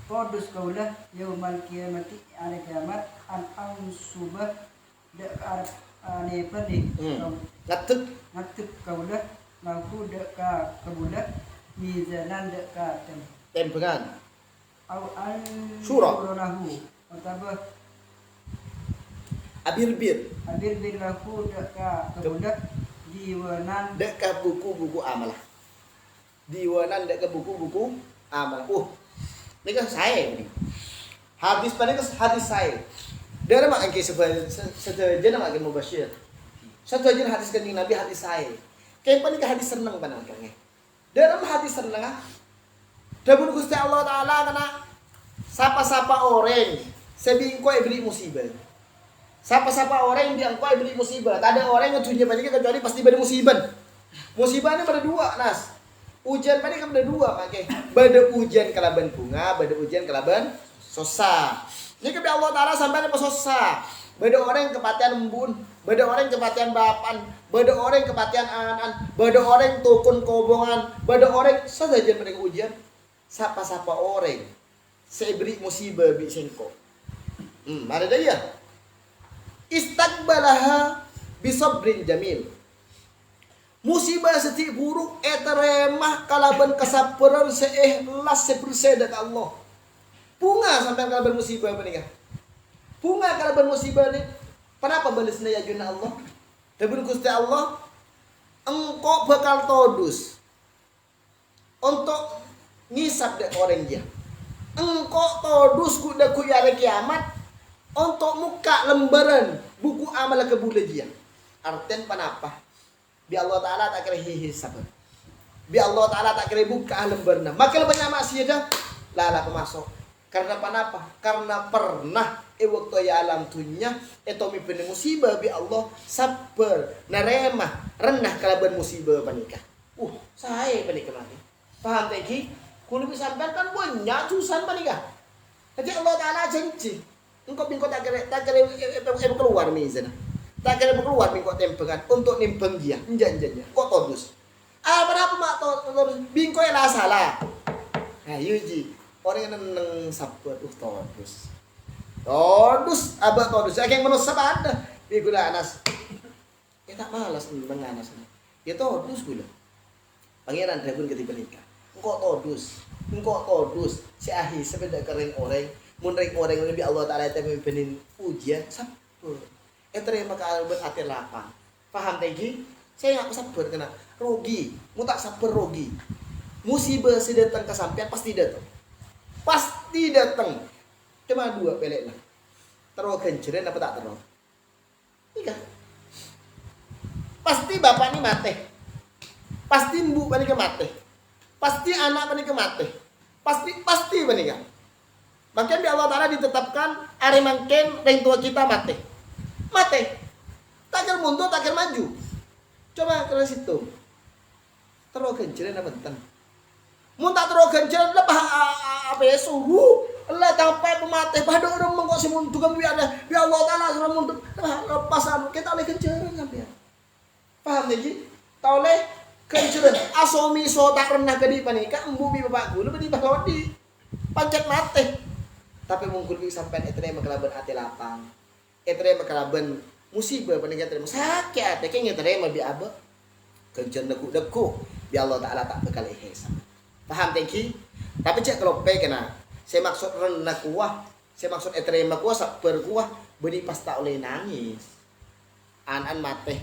Kodus kaulah yaumal kiamati ada kiamat an subah dak ane padi ngatuk kaulah lahu dak ka kebudak mizanan dak ka tempengan au an surah lahu ataba abir lahu dak ka kebudak diwan dak ka buku-buku amalah diwan dak ka buku-buku amalah ini kan saya ini. Hadis pada hadis saya. Dia mak angke sedaja nak angke mubashir. Satu aja hadis kanjeng Nabi hadis saya. Kayak panik hadis seneng panang kange. Dia mak hadis seneng ah. Dapun Gusti Allah taala kana sapa-sapa orang sebingko beri musibah. Sapa-sapa orang yang diangko beri musibah. Tak ada orang yang dunia panik kecuali pasti beri musibah. Musibahnya ada dua, Nas. Ujian pada kan ada dua pakai. Bada ujian kalaban bunga, bada ujian kalaban sosa. Ini kebi Allah Taala sampai ada sosa. beda orang kepatian embun, beda orang kepatian bapan, beda orang kepatian anan, beda orang tukun kobongan, beda orang saja mereka ujian. Sapa-sapa orang seberi musibah bi sengko. Ada dia. Istagbalaha bisabrin jamil. Musibah seti buruk remah kalaban kasaperan seikhlas seperseda ka Allah. Bunga sampai kalaban musibah menikah. Bunga kalaban musibah ni. Kenapa balasna ya junna Allah? Tabun Gusti Allah, engkau bakal todus untuk ngisap dek orang dia. Engkau todus kuda ku hari kiamat untuk muka lembaran buku amal kebule dia. Artian panapa? Bi Allah Ta'ala tak kira hisab. Bi Allah Ta'ala tak kira buka lembarna. Maka banyak maksiat lala pemasok. Karena apa? Karena pernah waktu ya alam tunya itu mimpi musibah bi Allah sabar naremah rendah kalaban musibah panikah. Saya panikah mati. Paham tak ki? Kulo bisa sampaikan banyak susah panikah. Jadi Allah Ta'ala janji. Engkau bingkot tak kira keluar mizana. Tak kira keluar bingkot tempengan untuk nimpeng dia. Janjinya. Kok todus? Kenapa mak todus? Bingkot lah salah. Yuji. Orang yang neng sabar todus. Todus, abah todus. Yang menus apa ada? Dia gula anas. Ya tak malas neng anas. Ya todus gula. Pangeran Dragon ketika nikah. Engkau todus. Si ahi sepeda kering orang. Munreng orang yang lebih Allah Ta'ala yang memimpin ujian. Sabar. Terima kalben hati lapang. Paham tegi? Saya nggak sabar kena rugi. Mu tak sabar rugi. Musibah si datang kesampean pasti datang. Pasti datang. Cuma dua pelek lah. Terus kenceran apa tak terus? Iya. Pasti bapak ini mati. Pasti ibu panik mati. Pasti anak panik mati. Pasti panik. Makanya di Allah Ta'ala ditetapkan hari mungkin orang tua kita mati. Mati. Takir mundur, takir maju. Coba ke situ. Terus kenceran apa ten? Mun tak terus kenceran lebah apa ya suruh. Allah sampai pemati pada orang mengkok si mundur kan biar Allah Ta'ala suruh mundur. Lepasan kita oleh kenceran sampai. Paham lagi? Tahu leh kenceran. Asomi so tak pernah kedi panika embubi bapakku lebih di bawah di pancet mati. Tapi mungkin sampai itu yang mengelaban hati lapang. Terima kalaban musibah panika terima sakit ate kengnya terima bi abah kencan deku bi Allah Ta'ala tak bakal ihsan. Paham tengki? Tapi cek kalau pe kena saya maksud rendah kuah, saya maksud terima kuah sabar kuah beri pas tak oleh nangis. Anan mati,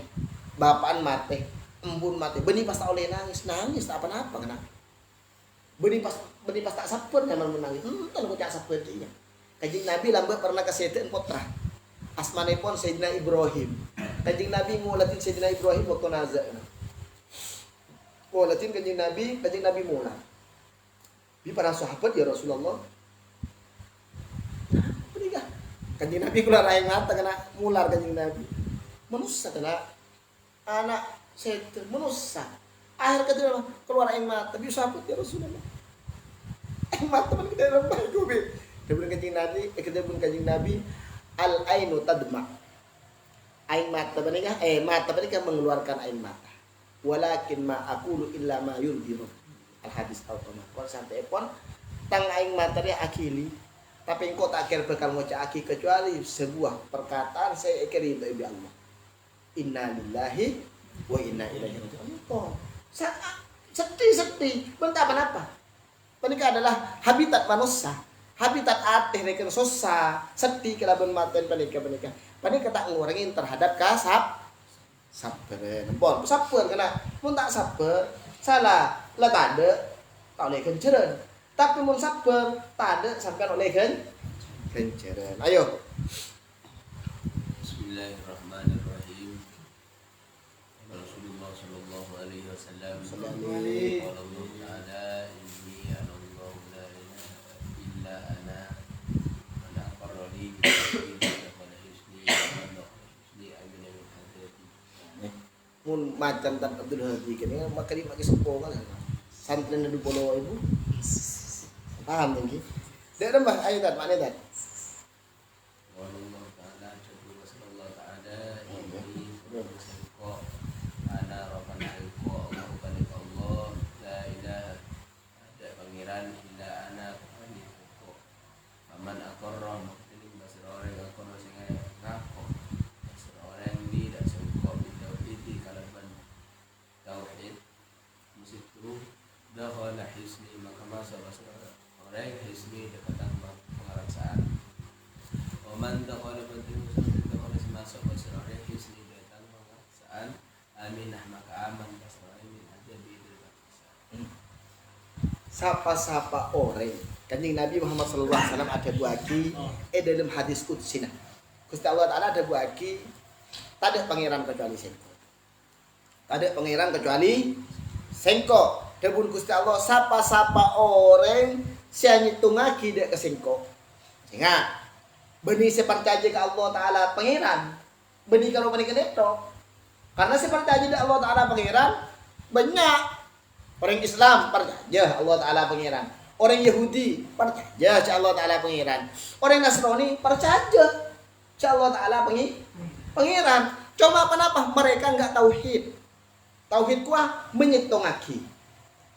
bapan mati, embun mati, beri pas tak oleh nangis tak apa-apa kena. Beri pas tak sabar nyaman menangis. Tan kok cak sabar dia. Kanjeng Nabi lambat pernah kaseten putra. Asmanipun Sayyidina Ibrahim. Kanjeng Nabi ngulatin Sayyidina Ibrahim waktu nazak. Ngulatin kanjeng Nabi mula. Di para sahabat ya Rasulullah. Perikah. Kanjeng Nabi keluar air mata kena mular kanjeng Nabi. Manusia kena anak setan manusia. Akhir ketiga keluar air mata. Bi sahabat ya Rasulullah. Air mata man kita dalam baik gobe. Dia kanjeng Nabi al-ainu tadma. Air mata menikah mata menikah mengeluarkan air mata. Walakin ma aqulu illa ma yurdi al-hadis al-qamah. Kon sampai pun tang air mata dia akili. Tapi engkau tak kira bakal ngocak aki kecuali sebuah perkataan saya kira itu ibu Allah. Inna lillahi wa inna ilaihi raji'un. Sedih. Bentar apa? Menikah adalah habitat manusia. Habitat ateh rekan susah sedih kelaban maten panika tak ngurangin terhadap sabar nempon sabar kena mun tak sabar salah lah tade tak oleh kenceran tapi mun sabar tade sampean oleh kenceran ayo Bismillahirrahmanirrahim. Rasulullah sallallahu alaihi wasallam mun macam Tan Abdul Hadi kene makari maki sepo kan santren du polo ibu paham tinggi dek mbah ayo Tan mana Tan wallahu ta'ala dakhala hisni, maka masuk orang hisni dekat pengarasaan. Wa man dakhala penting dakhala masuk orang hisni dekat pengarasaan. Aminah, maka aman pasal ini ada di dekat. Sapa-sapa orang Kanjeng Nabi Muhammad sallallahu alaihi wasallam ada buaki dalam hadis qudsi. Gusti Allah Taala ada buaki tak ada pangeran kecuali sengko. Tak ada pangeran kecuali sengko. Debun Gusti Allah sapa-sapa orang sia ngitungaki dek ke sengko. Sehingga benih seperti ke Allah Taala pangeran. Benih kalau benih keneto. Karena seperti ke Allah Taala pangeran banyak orang Islam percaya Allah Ta'ala pangeran. Orang Yahudi percaya Allah Ta'ala pangeran. Orang Nasrani percaya Allah Ta'ala pangeran. Cuma kenapa mereka enggak tauhid? Tauhid kuah menyitongaki.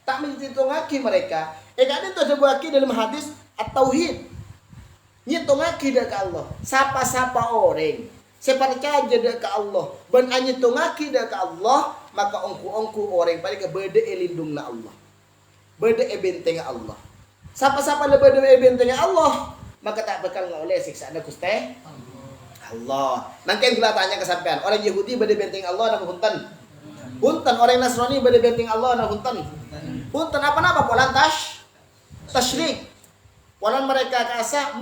Tak menyitongaki mereka. Kadang itu ada buaki dalam hadis at-tauhid. Nyitongaki dak ke Allah. Sapa-sapa orang sepercaya dak ke Allah. Ben anyitongaki dak ke Allah. Maka ongku-ongku orang pada berde lindungna Allah. Berde benteng Allah. Siapa-siapa le berde benteng Allah, maka tak bakal ngoleh siksaan Gusti Allah. Nanti yang kita tanya ke sampean, orang Yahudi berde benteng Allah na punten. Punten orang Nasrani berde benteng Allah na punten. Punten apa-apa polan tasyrik. Polan mereka kasa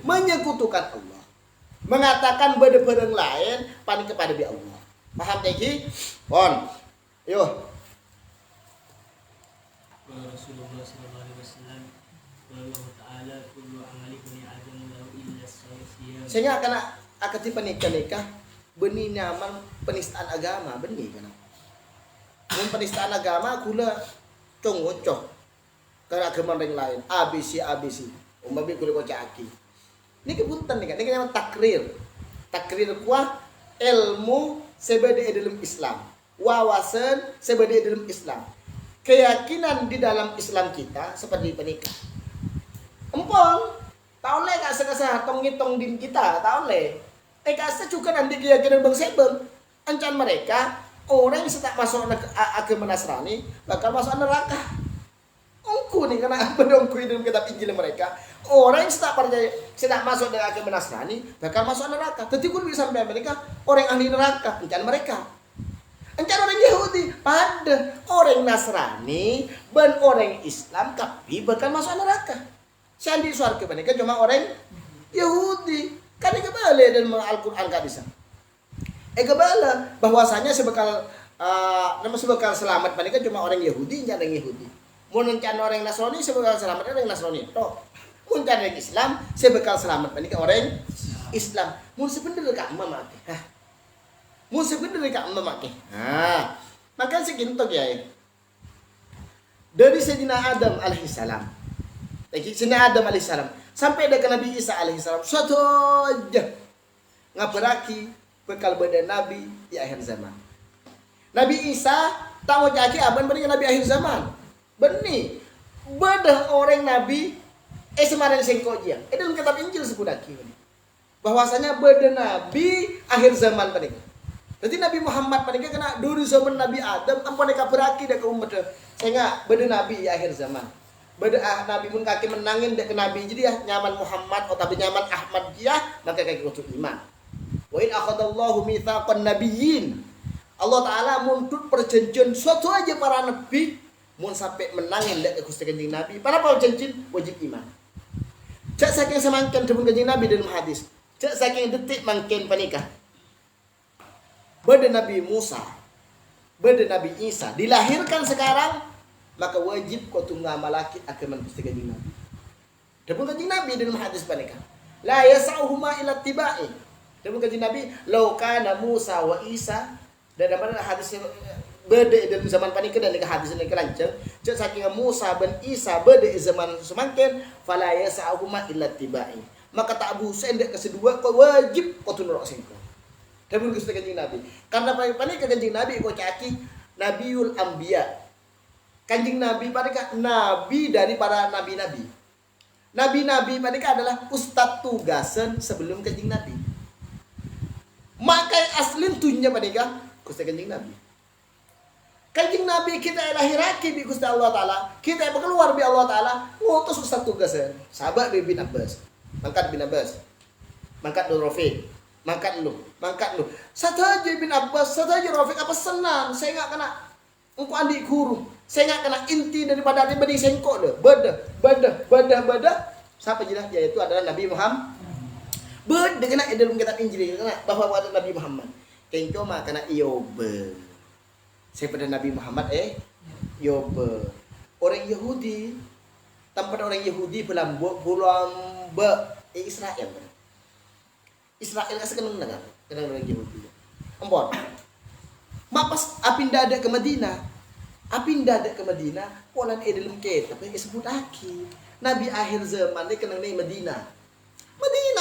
menyekutukan Allah. Mengatakan berde bareng lain pan kepada Allah. Paham lagi? Pon. Yo. Rasulullah sallallahu alaihi wasallam Allah taala kullu amali bani adam lahu illa as-siyam. Sehingga akan dipenikah benih nyaman penistaan agama benih kana. Mun penistaan agama kula congocok karena agama yang lain ABC umabi kula kocaki. Niki punten nih kan niki namanya takrir. Takrir kuah ilmu sebede dalam Islam, wawasan sebede dalam Islam, keyakinan di dalam Islam kita seperti penikah. Empon, tahu le gak sekasa tong din kita, tahu le. Kasa juga nanti keyakinan bangsa ancan mereka orang yang tak masuk agama Nasrani bakal masuk neraka. Ongku nih karena pendongku dalam kitab Injil mereka orang yang tak percaya tidak masuk dengan agama Nasrani bakal masuk neraka. Tapi kun bisa sampai mereka orang ahli neraka encan mereka. Encan orang Yahudi pada orang Nasrani dan orang Islam tapi bakal masuk neraka. Sandi surga mereka cuma orang Yahudi. Kan kebalik dan Al-Qur'an kan bisa. Kebalik bahwasanya sebekal selamat mereka cuma orang Yahudi encan orang Yahudi. Mun encan orang Nasrani sebekal selamat orang Nasrani. Toh. Mun orang Islam sebekal selamat panika orang Islam. Mun sebenernya ka mamake. Mun sebenernya ka mamake. Maka segintok ya. Dari Sayyidina Adam alaihissalam. Sayyidina Adam alaihissalam sampai ke Nabi Isa alaihissalam suatu aja ngabaraki bekal badan Nabi di akhir zaman. Nabi Isa tak mau jadi aban beri Nabi akhir zaman. Benih bedah orang Nabi semarin sengko dia. Dalam kitab Injil sebudaki bahwasanya bedah Nabi akhir zaman panika. Jadi Nabi Muhammad panika kena dulu zaman Nabi Adam ampun mereka beraki dak ke umat. Sehingga bedah Nabi akhir zaman. Bedah Nabi pun kaki menangin dak ke Nabi jadi ya nyaman Muhammad atau nyaman Ahmad dia maka kaki kutuk iman. Wa in akhadallahu mitsaqan nabiyyin. Allah Taala muntut perjanjian suatu aja para nabi mun sampai menangin dak ke Gusti Kanjeng Nabi. Para perjanjian wajib iman. Cak saking semangkin debun Kanjeng Nabi dalam hadis. Cak saking detik mangkin panikah. Bada Nabi Musa, bada Nabi Isa dilahirkan sekarang maka wajib kau tunggu malaki akan Gusti Kanjeng Nabi. Debun Kanjeng Nabi dalam hadis panikah. La yasauhuma ila tibai. Debun Kanjeng Nabi law kana Musa wa Isa dan dalam hadis beda dalam zaman panikah dan hadis ini kelanceng. Cak saking Musa dan Isa beda zaman semangkin fala yasauhuma illa tibai. Maka tak busen dek kesedua kau wajib kau tunur singko. Debun Gusti Kanjeng Nabi. Karena panikah Kanjeng Nabi kau caki Nabiul Anbiya. Kanjeng Nabi panikah nabi dari para nabi-nabi. Nabi-nabi panikah adalah ustadz tugasan sebelum Kanjeng Nabi. Maka aslin tunya panikah Gusti Kanjeng Nabi. Kanjeng Nabi kita lahiraki bi Gusti Allah Ta'ala. Kita keluar bi Allah Ta'ala. Ngutus ustaz tugasan. Sahabat bin Abbas. Mangkat bin Abbas. Mangkat Nur Rafiq. Mangkat lu. Sataja bin Abbas, sataja Rafiq apa senang. Saya enggak kena engko adik guru. Saya enggak kena inti daripada ini bening sengkok deh. Beda. Siapa jelas? Yaitu adalah Nabi Muhammad. Beda kena dalam kitab Injil kena bahwa ada Nabi Muhammad. Kengko mah kena Yobe. Saya pada Nabi Muhammad Yobe. Orang Yahudi tempat orang Yahudi pulang Israel. Israel asa kenang orang Yahudi. Ampun. Mapas apinda ada ke Madinah. Polan dalam kitab disebut aki. Nabi akhir zaman dia kenang ni Madinah.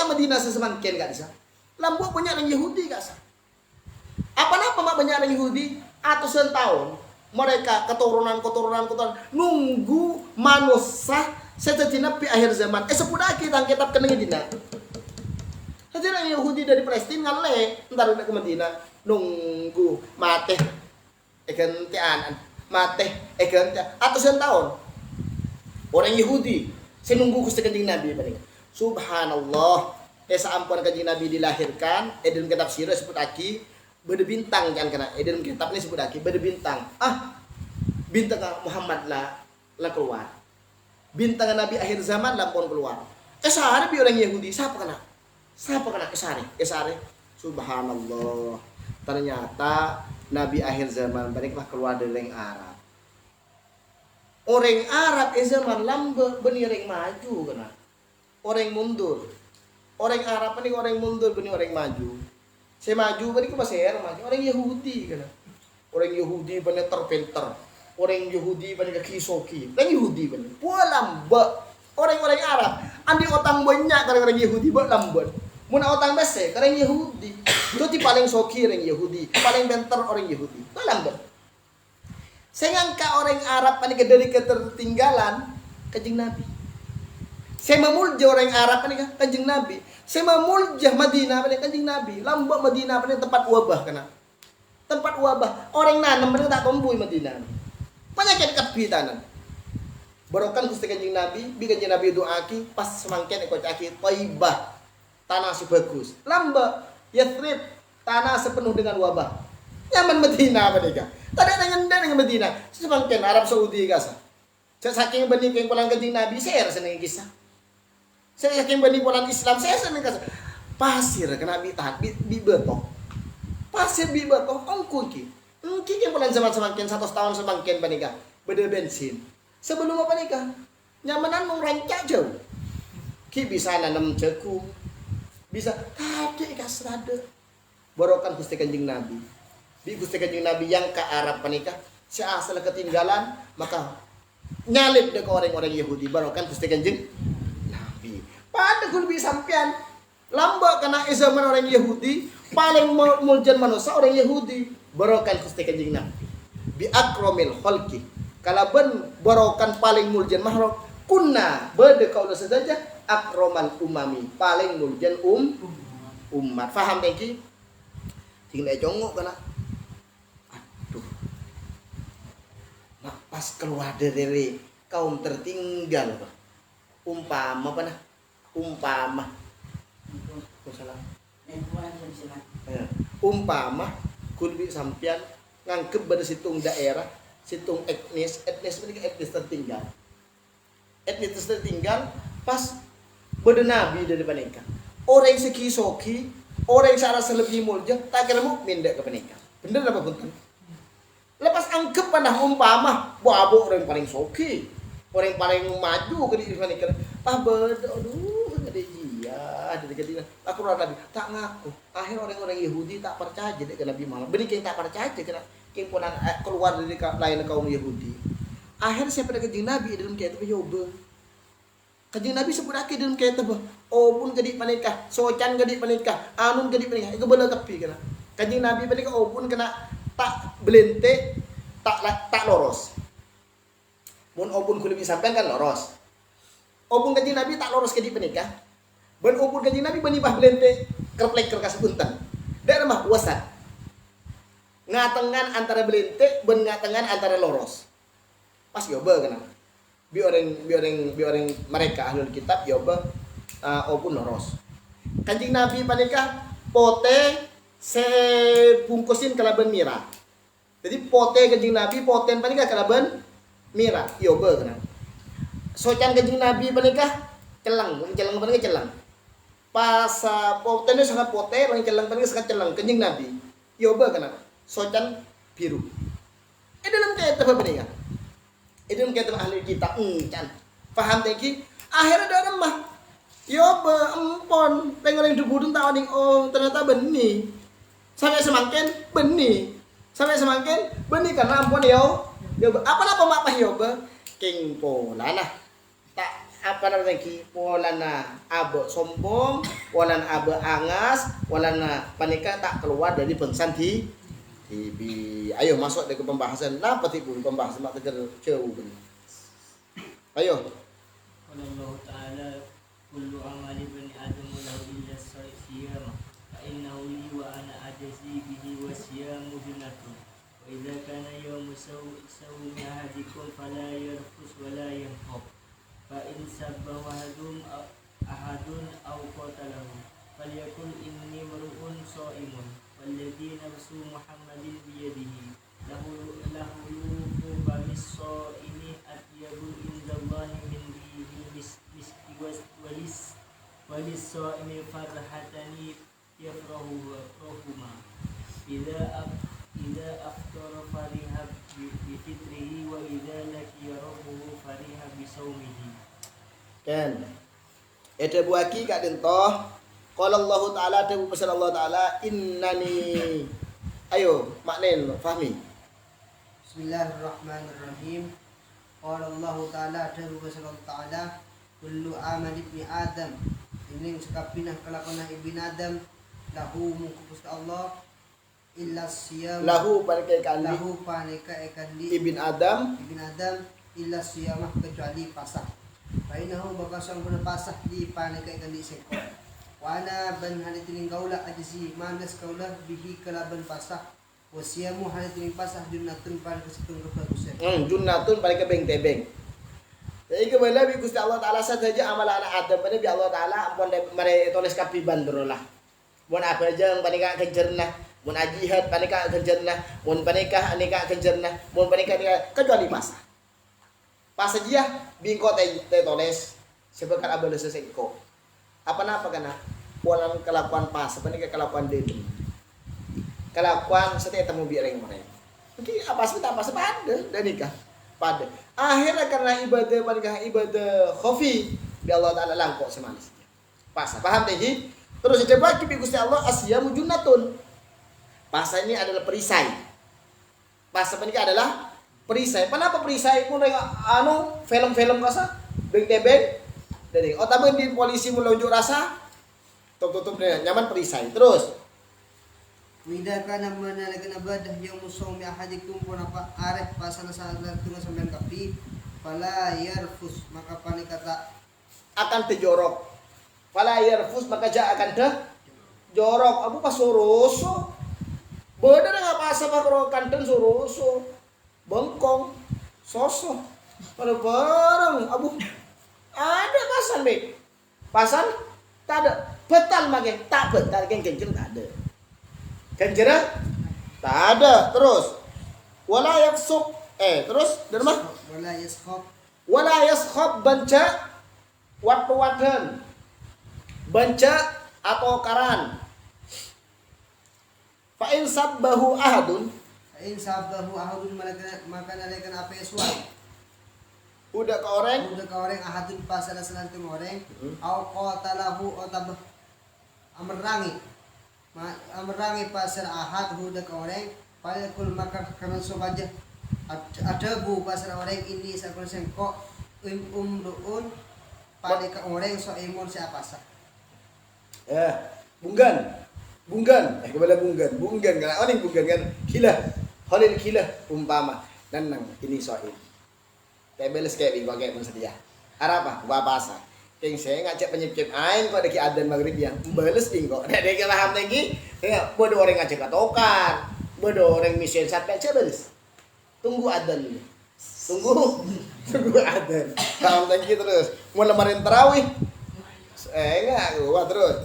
Madinah sesemangkin gak bisa. Lambu banyak orang Yahudi gak sah. Apa-apa mak banyak orang Yahudi ratusan tahun mereka keturunan nunggu manusia setelah pi akhir zaman. Sepudah kita kitab kenang dina. Saja orang Yahudi dari Palestina ngale entar udah ke Madinah nunggu mate ratusan tahun. Orang Yahudi saya nunggu Gusti Kanjeng Nabi paling. Subhanallah. Saampuan Kanjeng Nabi dilahirkan, dalam kitab sirah sebut aki berbintang kan kena. Dalam kitab ini sebut aki berbintang. Bintang Muhammad lah keluar. Bintang Nabi akhir zaman lah pun keluar. Sehari bi orang Yahudi siapa kena Esare. Subhanallah. Ternyata Nabi akhir zaman baliklah keluar dari orang Arab. Orang Arab zaman lambe benih orang maju kena. Orang mundur. Orang Arab ini orang mundur benih orang maju. Saya maju benih ke pasir maju. Orang Yahudi kena. Orang Yahudi benih terpinter. Orang Yahudi benih kisoki. Orang Yahudi benih. Lambe. Orang-orang Arab. Andi otang banyak orang Yahudi lambat. Muna otang bese orang Yahudi. Itu paling soki orang Yahudi. Paling bentar orang Yahudi. Lambat. Saya ngangka orang Arab panik dari ketertinggalan Kanjeng Nabi. Saya memulja orang Arab panik Kanjeng Nabi. Saya memulja Madinah panik Kanjeng Nabi. Lambak Madinah panik tempat wabah kena. Tempat wabah. Orang nanam panik tak tumbuh Madinah. Penyakit kapitanan. Barokan Gusti Kanjeng Nabi, bi Kanjeng Nabi doaki pas semangken ekor caki Thaibah. Tanah si bagus. Lambak Yathrib tanah sepenuh dengan wabah. Nyaman Madinah mereka. Tadi ada dengan Madinah. Semangken Arab Saudi kasa. Saking benih keng pulang Kanjeng Nabi saya seneng kisah. Saya saking benih pulang Islam saya seneng kisah. Pasir kena bi betok. Pasir bi betok ongku ki. Engki keng pulang zaman semangken 100 tahun semangken panika. Beda bensin. Sebelum apa nikah? Nyamanan mau rancak jauh. Ki bisa nanam jagung. Bisa tadi kasrada. Barokan Gusti Kanjeng Nabi. Bi Gusti Kanjeng Nabi yang ke Arab panikah. Si asal ketinggalan maka nyalip dek orang-orang Yahudi. Barokan Gusti Kanjeng Nabi. Pada kulbi sampean lambak kena zaman orang Yahudi paling muljan manusia orang Yahudi. Barokan Gusti Kanjeng Nabi. Bi akromil khalqi. Kalau barokan paling muljan makhluk kunna bede kaulah saja akroman umami paling muljan umat. Faham teki? Tinggal jongok kena. Aduh. Nah, pas keluar dari kaum tertinggal apa? Umpama. Umpama kulbi sampian ngangkep pada situng daerah. Situng etnis mereka etnis tertinggal. Etnis tertinggal pas beda nabi dari panika. Orang sekisoki, orang cara selebih mulja, tak kira mukmin dek ke panika. Bener apa punten? Lepas angkep panah umpama, babu orang paling soki, orang paling maju ke di panika. Beda, aduh, ada iya, ada jadi. Aku orang nabi tak ngaku. Akhir orang-orang Yahudi tak percaya dek ke Nabi Muhammad. Benih yang tak percaya kena. Kimpunan keluar dari lain kaum Yahudi. Akhir saya pada Kanjeng Nabi dalam kitab Yobe. Kanjeng Nabi sebut lagi dalam kitab obun gadi panikah, socan gadi panikah, anun gadi panikah. Itu bela tepi kena. Kanjeng Nabi panikah obun kena tak belente, tak loros. Mun obun kulit sampean kan loros. Obun Kanjeng Nabi tak loros gadi panikah. Ben obun Kanjeng Nabi bani bah belente kerplek kerkas punten. Daerah mah wasat. ngatengan antara belintik ben ngatengan antara loros. Pas yoba kena. Bi orang mereka ahlul kitab yoba opun loros. Kanjing Nabi panikah pote sebungkusin kalaban mira. Jadi pote kanjing Nabi poten panikah kalaban mira yoba kena. Socan kanjing Nabi panikah celang panikah celang. Pas poten sangat pote lang celang panikah sangat celang kanjing Nabi yoba kena. Socan biru. Dalam kaitan apa panikah? Dalam kaitan ahli kitab can. Paham teki? Akhirnya ada remah. Yoba empon pengen yang dibudun tahu nih, oh ternyata benih sampai semangkin benih karena ampun yo yoba apa mak yoba king polana tak apa namanya ki polana abe sombong polana abe angas polana panika tak keluar dari bengsan di ayo masuk ke pembahasan apa tipu pembahasan mak tegar jauh ayo Allah Ta'ala kullu amali bani adam lahu illa siyam fa innahu li wa ana ajzi bihi wa siyamu junnatun wa idza kana yawmu sawmi ahadikum fala yarfus wa la yanqab fa in sabbahu ahadun aw qatalahu falyakul inni mar'un sha'imun walladhi nafsu muhammadin biyadihi lahu bamis sha'imi atyabu indallahi min walis so'imi farhatani yafrahuhuma idza aftara fariha bifitrihi wa idza laqiya rabbuhu fariha bisawmihi. Kan eta buaki kak dentoh qala Allah taala tabu pasal Allah taala innani ayo maknen fahmi. Bismillahirrahmanirrahim. Qala Allah taala tabu pasal Allah taala kullu amali ibni adam ini sekapinah kelakuan ibni adam lahu mungkus Allah illa siyam Lahu panika ekandi ibn Adam illa siyamah kecuali pasah. Bainahu bakasang pun pasah di panika ekandi seko. Wana ban halitining kaula ajisi manas kaula bihi kalaban pasah. Wasiyamu halitining pasah junnatun panika setunggal kebagusan. Junnatun panika beng tebeng. Jadi kembali bi Gusti Allah Taala saja amalan anak Adam ini bi Allah Taala ampun mare tulis kapi bandrolah. Mun apa aja panika kejerna, mun ajihad panika kejerna, mun panika anika kejerna, mun panika kecuali pasah. Pasah dia bingko teh tulis sebekan abal seseko. Apa kana? Pulang kelakuan pasah panika kelakuan deui. Kelakuan setiap temu bi reng mereka. Mungkin apa sih tak pasah pada dan nikah. Pada akhirnya karena ibadah panikah ibadah khafi bi Allah Taala langkok semanis. Pasah paham teh? Terus coba kipi Gusti Allah asyamu junnatun. Pasah ini adalah perisai. Pasah panikah adalah perisai. Kenapa perisai? Mun film-film kasa beng tebeng dari otaben di polisi mulai unjuk rasa tutup deh nyaman perisai. Terus Wida kana manalagan abadah yang musawmi ahadikum pun apa areh pasal salat tengah sampean kapi fala yarfus maka panikata akan tejorok. Fala yarfus maka akan jorok. Abu pas soroso. Beda dengan pasal pakro kanten soroso. Bengkong soso. Pada bareng abu ada pasal be. Pasal tak ada. Betal makin tak betal kenceng tak ada. Kenceng tak ada. Terus wala yafsuk terus dari mana? Wala yaskhab banca wat-watan. Banca atau karan. Fa in sabbahu ahadun maka nalaikan apa suai. Udah ke orang ahadun pasal selantung orang au qatalahu otabah amerangi pasal ahad udah ke orang palekul maka karena sobaja ada bu pasal orang ini sakon sengko umruun pada ke orang so imun siapa sah bunggan kembali bunggan kan orang bunggan kan kilah umpama nanang ini soal tebeles kayak bingko kayak sedia apa bahasa King saya ngajak penyip-penyip ain kok ada adzan maghrib yang bales bingko. Nek paham lagi, ya bodoh orang ngajak katokan. Bodoh orang mission sampai cebes. Tunggu adzan dulu. Tunggu adzan. Kalau lagi terus mau lemarin tarawih. Enggak, gua terus.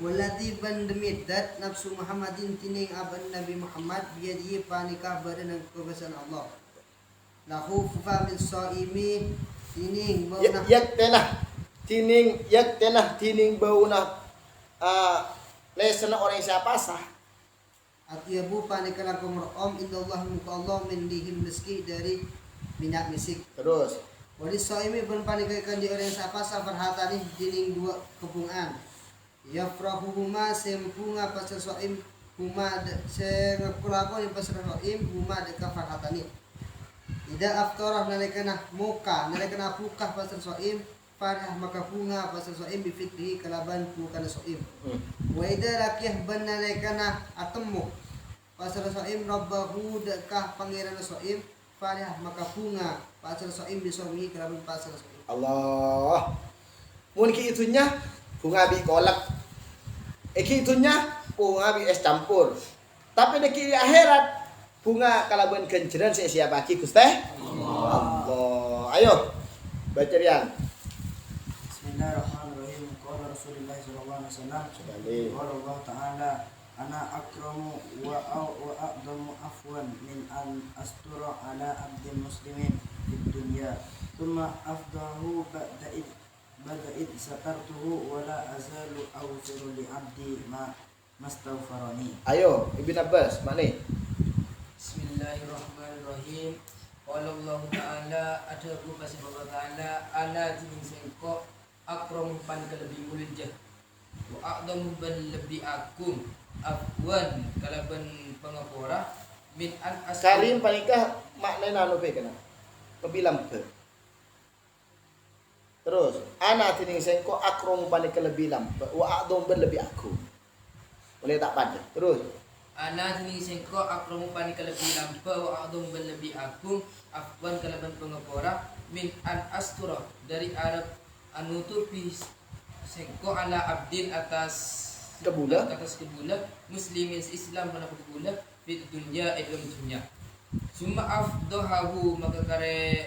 Walati bandemidat nafsu Muhammadin tining aban Nabi Muhammad biyadihi panika badan ng kebesaran Allah. Lahu fufa min saimi tining bauna Yak tenah tining bauna lesana orang siapa sah. Atiyabu panika lang kumrom indallah muka Allah min dihim meski dari minyak misik. Terus Wali saimi pun panika ikan di orang siapa sah perhatani tining dua kepungan. Yafrahuhuma sempunga pasal soim huma sengkulako yang pasal soim huma deka farhatani. Ida aftarah nalikana muka nalikana pukah pasal soim farah maka bunga pasal soim bifitri kalaban pukana soim. Wa ida rakiyah ban nalikana atemu pasal soim rabbahu deka pangeran soim farah maka bunga pasal soim bisomi kalaban pasal soim. Allah. Mungkin itunya bunga bi kolak. Eki itunya bunga bi es campur. Tapi di akhirat bunga kalaban kenceran siapa ki Gusti? Allah. Ayo baca rian. Bismillahirrahmanirrahim. Qala Rasulullah sallallahu alaihi wasallam. Qala Allah Ta'ala ana akramu wa a'damu afwan min an astura ala abdil muslimin fid dunya thumma afdahu ba'da id satartuhu wa la azalu awfiru li abdi ma mastaghfarani. Ayo Ibn Abbas mana? Bismillahirrahmanirrahim. Qala Allah Ta'ala adaku pasal Allah Ta'ala ana tining sengko akram pan lebih mulia wa a'damu ban lebih agung afwan kalaban pangapura min an Karim panikah maknanya anu pe kana? Kebilang ke. Terus, ana tining sengko akrom panika lebih lampa wa a'dhum lebih aku. Boleh tak pada. Terus, ana tining sengko akram panika lebih lampa wa a'dhum lebih agung afwan kalaban pangapura min an astura dari Arab anutupi sengko ala abdin atas kebulan muslimin Islam mana kebulan fit dunya dalam dunya summa afdahu maka kare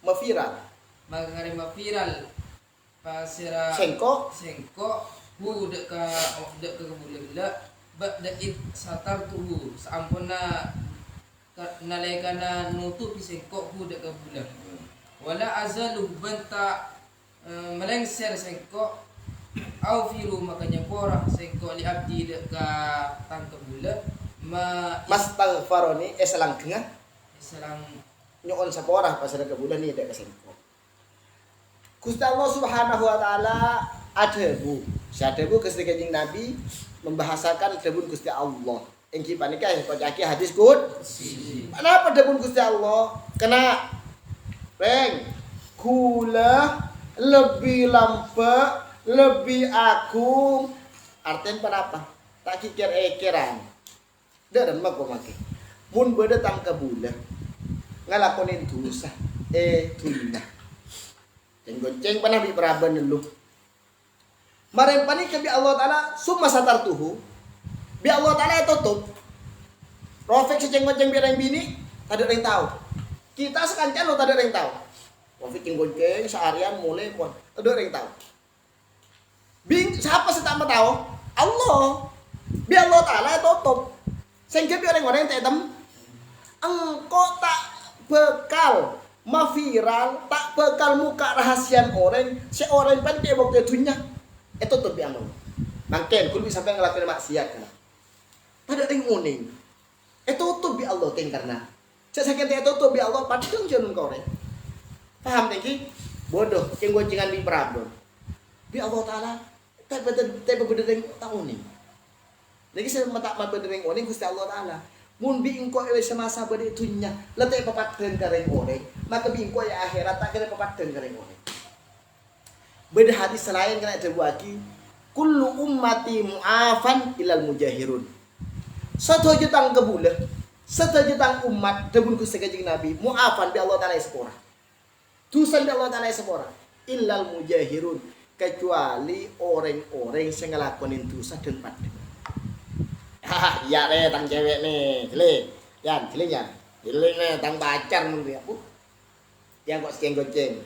maviral pasira sengko hu dek ke kebulan la ba'da id satartuhu saampuna nalekana nutupi sengko hu dek ke bulan wala azalu banta melengser sengko au firu makanya porah sengko li abdi deka tang kebulan mastaghfaroni selang kenga selang nyoon saporah pasal kebulan ni dek sengko. Gusti Allah Subhanahu wa taala adebu. Sadebu Gusti Kanjeng Nabi membahasakan debun Gusti Allah. Engki panika yang kocaki hadis Kenapa debun Gusti Allah? Kena reng kula lebih lampa lebih agung artian kenapa tak kikir-kiran dan mak pemaki mun beda tang kebulan ngalakonin dosa tunna gonceng panah bi peraban dulu maren pani ke bi Allah taala summa satartuhu bi Allah taala tutup Rofik seceng-ceng bi bini ada yang tahu kita sekancan lo ada yang tahu Rofik yang gonceng seharian mulai pun ada yang tahu siapa sih tak mau tahu? Allah. Biar Allah Ta'ala tutup. Sehingga biar orang-orang tak tem. Engkau tak bekal maviral, tak bekal muka rahasian orang. Seorang pun dia bawa ke dunia. Itu tutup biar Allah. Makin, kalau bisa sampai ngelakuin maksiat kan. Tidak ada yang uning. Itu tutup biar Allah karena. Saya sakit itu tutup biar Allah. Padahal jangan kau orang. Paham lagi? Bodoh. Yang goncengan di perabot. Biar Allah Ta'ala tapi berdering tahun ni. Lagi saya mata berdering orang Gusti Allah Taala. Mun bi engko ewe semasa bade dunya, letek papaten kareng orang, maka bi engko ya akhirat tak kena papaten kareng orang. Beda hadis lain kena terbuaki, kullu ummati mu'afan ilal mujahirun. Satu jutang kebulah, satu jutang umat debun Gusti Kanjeng Nabi mu'afan bi Allah Taala sepora. Dosa bi Allah Taala sepora. Illal mujahirun kecuali orang-orang yang ngelakonin dosa dan padha. Hah, iya deh tang cewek nih. Cilik. Yan, cilik yan. Cilik nih tang pacar mun dia. Yang kok seceng-goceng.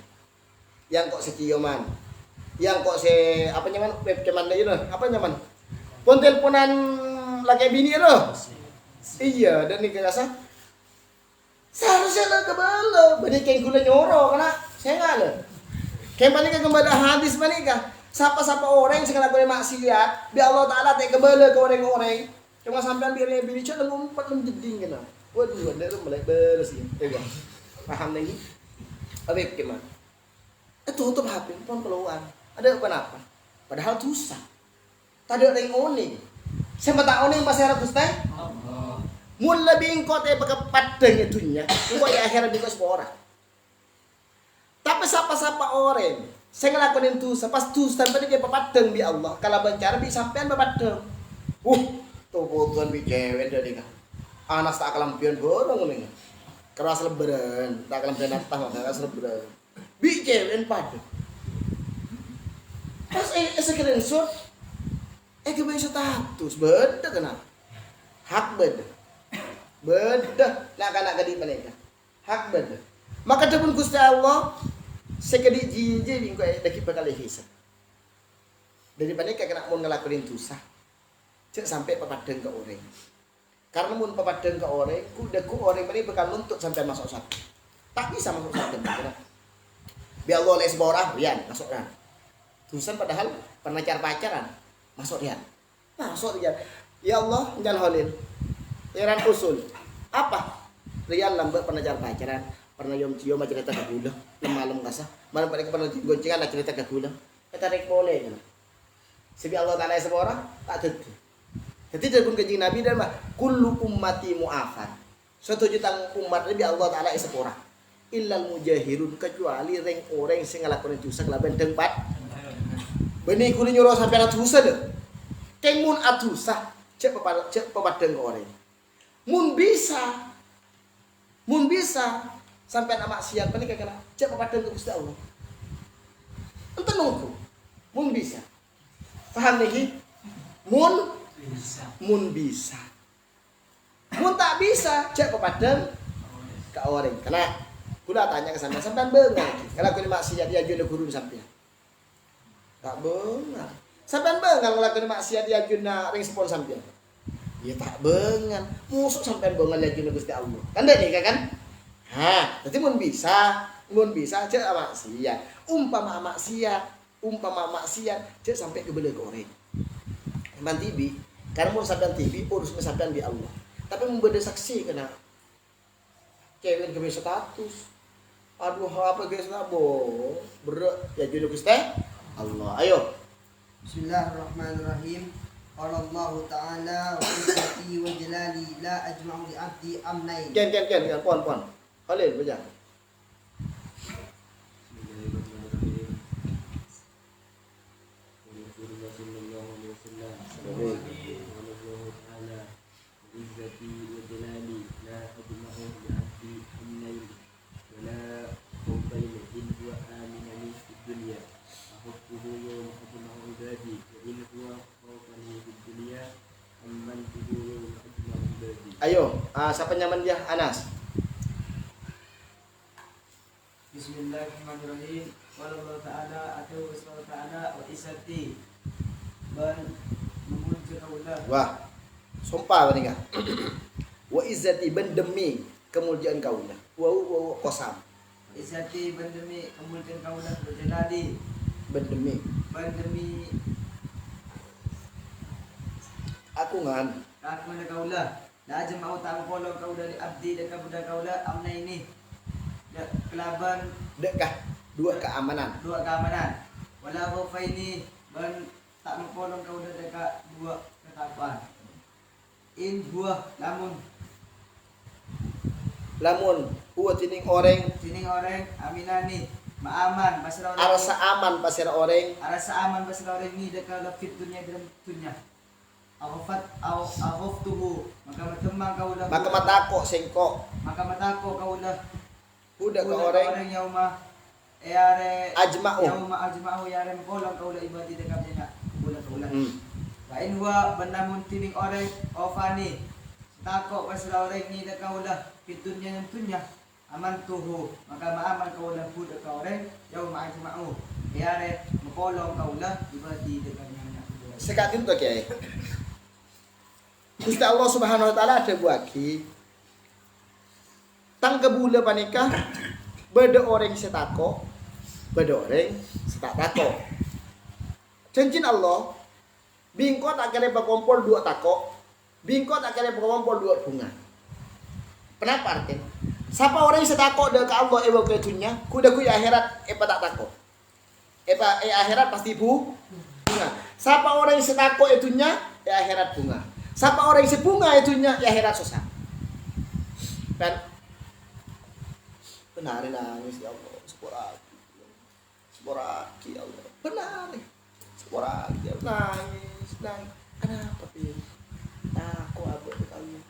Yang kok secioman. Yang kok apa nyaman web cuman deh itu. Apa nyaman? Pon teleponan laki bini itu. Iya, dan nih kerasa seharusnya lah kebala. Bani kayak gula nyoro karena saya nggak ada. Kayak mana kembali hadis mana kah? Siapa-siapa orang yang sekali boleh maksiat, biar Allah Taala tak kebala ke orang-orang. Cuma sampean biar bini cak ngumpat menjeding kena. Waduh, ada tu mulai bersih. Ya, paham lagi? Habis gimana? Tutup HP, pun keluar. Ada kenapa? Padahal dosa. Tadi ada yang oning. Siapa tak oning pas harap dosa? Mun lebih engkau teh pakai padang itunya, engkau ya akhirat engkau semua orang. Tapi siapa-siapa orang, saya ngelakuin dosa, pas dosa tadi dia padang bi Allah. Kalau bencara bi sampean padang. Tuh tuan bi cewek dari kan. Anak tak kelampian borong nih. Keras lebaran, tak kelampian apa maka keras lebaran. Bi cewek padang. Pas screenshot, kebayi status, beda kenapa? Hak beda. Beda nak kadi mereka. Hak beda. Maka dapun Gusti Allah sekedi jinje engko daki bakal hisab. Daripada kena mun ngelakuin dosa. Cek sampai pepadeng ke orang. Karena mun pepadeng ke orang, ku orang ini bakal nuntut sampai masuk surga. Tak bisa masuk surga. Biar Allah les borah, rian masuk rian. Dosa padahal pernah pacaran, masuk rian. Masuk rian. Ya Allah, jangan holil. Iran usul. Apa? Rian lambat pernah jalan pacaran, pernah cium cerita ke gula, malam kasah. Malam pernah goncengan cerita ke gula. Kita tarik boleh kan. Sebi Allah Taala seorang tak tentu. Jadi dari pun kanjeng Nabi dan kullu ummati mu'afan. Suatu juta umat Nabi Allah Taala seorang. Illal mujahirun kecuali orang sing ngelakuin dosa kelaban tempat. Benih kudu nyuruh sampai dosa deh. Kemun atusa cek pepadang ke orang. Mun bisa sampai nama siap ini kena cek pepadang ke Gusti Allah. Ente nunggu. Mun bisa. Paham nih? Mun bisa. Mun tak bisa cek pepadang ke orang. Karena kula tanya ke sampean beungar iki. Kalau kene maksiat ya june guru sampean. Tak beungar. Sampean beungar ngelakuin maksiat ya june respon sampean. Ya tak bengan, musuh sampai bengan lagi Gusti Allah. Kan dah nikah kan? Hah, berarti mun bisa cek maksiat. Umpama maksiat cek sampai ke bela goreng. Emang tibi, karena mun sampean tibi urus sampean di Allah. Tapi mun beda saksi kena cewek ke status. Aduh apa guys nabo? Berat ya jodoh Gusti Allah. Ayo. Bismillahirrahmanirrahim. Qala Allah Ta'ala wa izzati wa jalali la ajma'u li 'abdi amnain. Ken pon. Khalil baca. Ayo, siapa nyaman dia? Anas. Bismillahirrahmanirrahim. Qala Allah Ta'ala atau Allah Ta'ala wa izzati ban memuji kaulah. Wah, sumpah bening. Wa izzati ban demi kemuliaan kaulah. Wa qasam. Izzati ban demi kemuliaan kaulah wa jalali Ban demi. Aku ngan. Aku mana kaulah. La ajma'u ta'ala qala kaulah li abdi dan kabudak kaulah amna ini. Kelaban Dekkah dua keamanan. Wala khaufaini ban tak mengkolong kaulah dekat dua ketakuan. In buah lamun Huwa tining orang aminani maaman pasal orang arasa aman pasir orang ni dekat lafit dunia dalam dunia. Aghaftuhu maka matemang kaulah maka matako sengko kaulah udah ke orang yauma yare ajma'u yauma ajma'u yare mengkolong kaulah ibadi dekat dunia kaulah Kain huwa banamun tining orang ofani takok pasal orang ni dak kaulah pitunya yang tunya aman tuhu maka maaman kaulah budak ka orang jauh maai mau biare mengkolong kaulah dibati dekat dengan Sekatin to kiai. Gusti Allah Subhanahu wa taala ada buaki. Tang kebule panika beda orang setako, beda orang setatako. Cincin Allah bingkot akhirnya berkumpul 2 tako, bingkot akhirnya berkumpul 2 bunga. Kenapa artinya? Siapa orang yang setako dengan Allah ewa ketunya, kuda ku akhirat tak tako. Akhirat pasti bunga. Siapa orang yang setako itunya, akhirat bunga. Siapa orang yang sebunga itunya, akhirat susah. Kan? Benar nangis ya Allah, Seporaki ya Allah. Benar nih. Seporaki ya nangis. Kenapa Pin? Takut abah di Allah.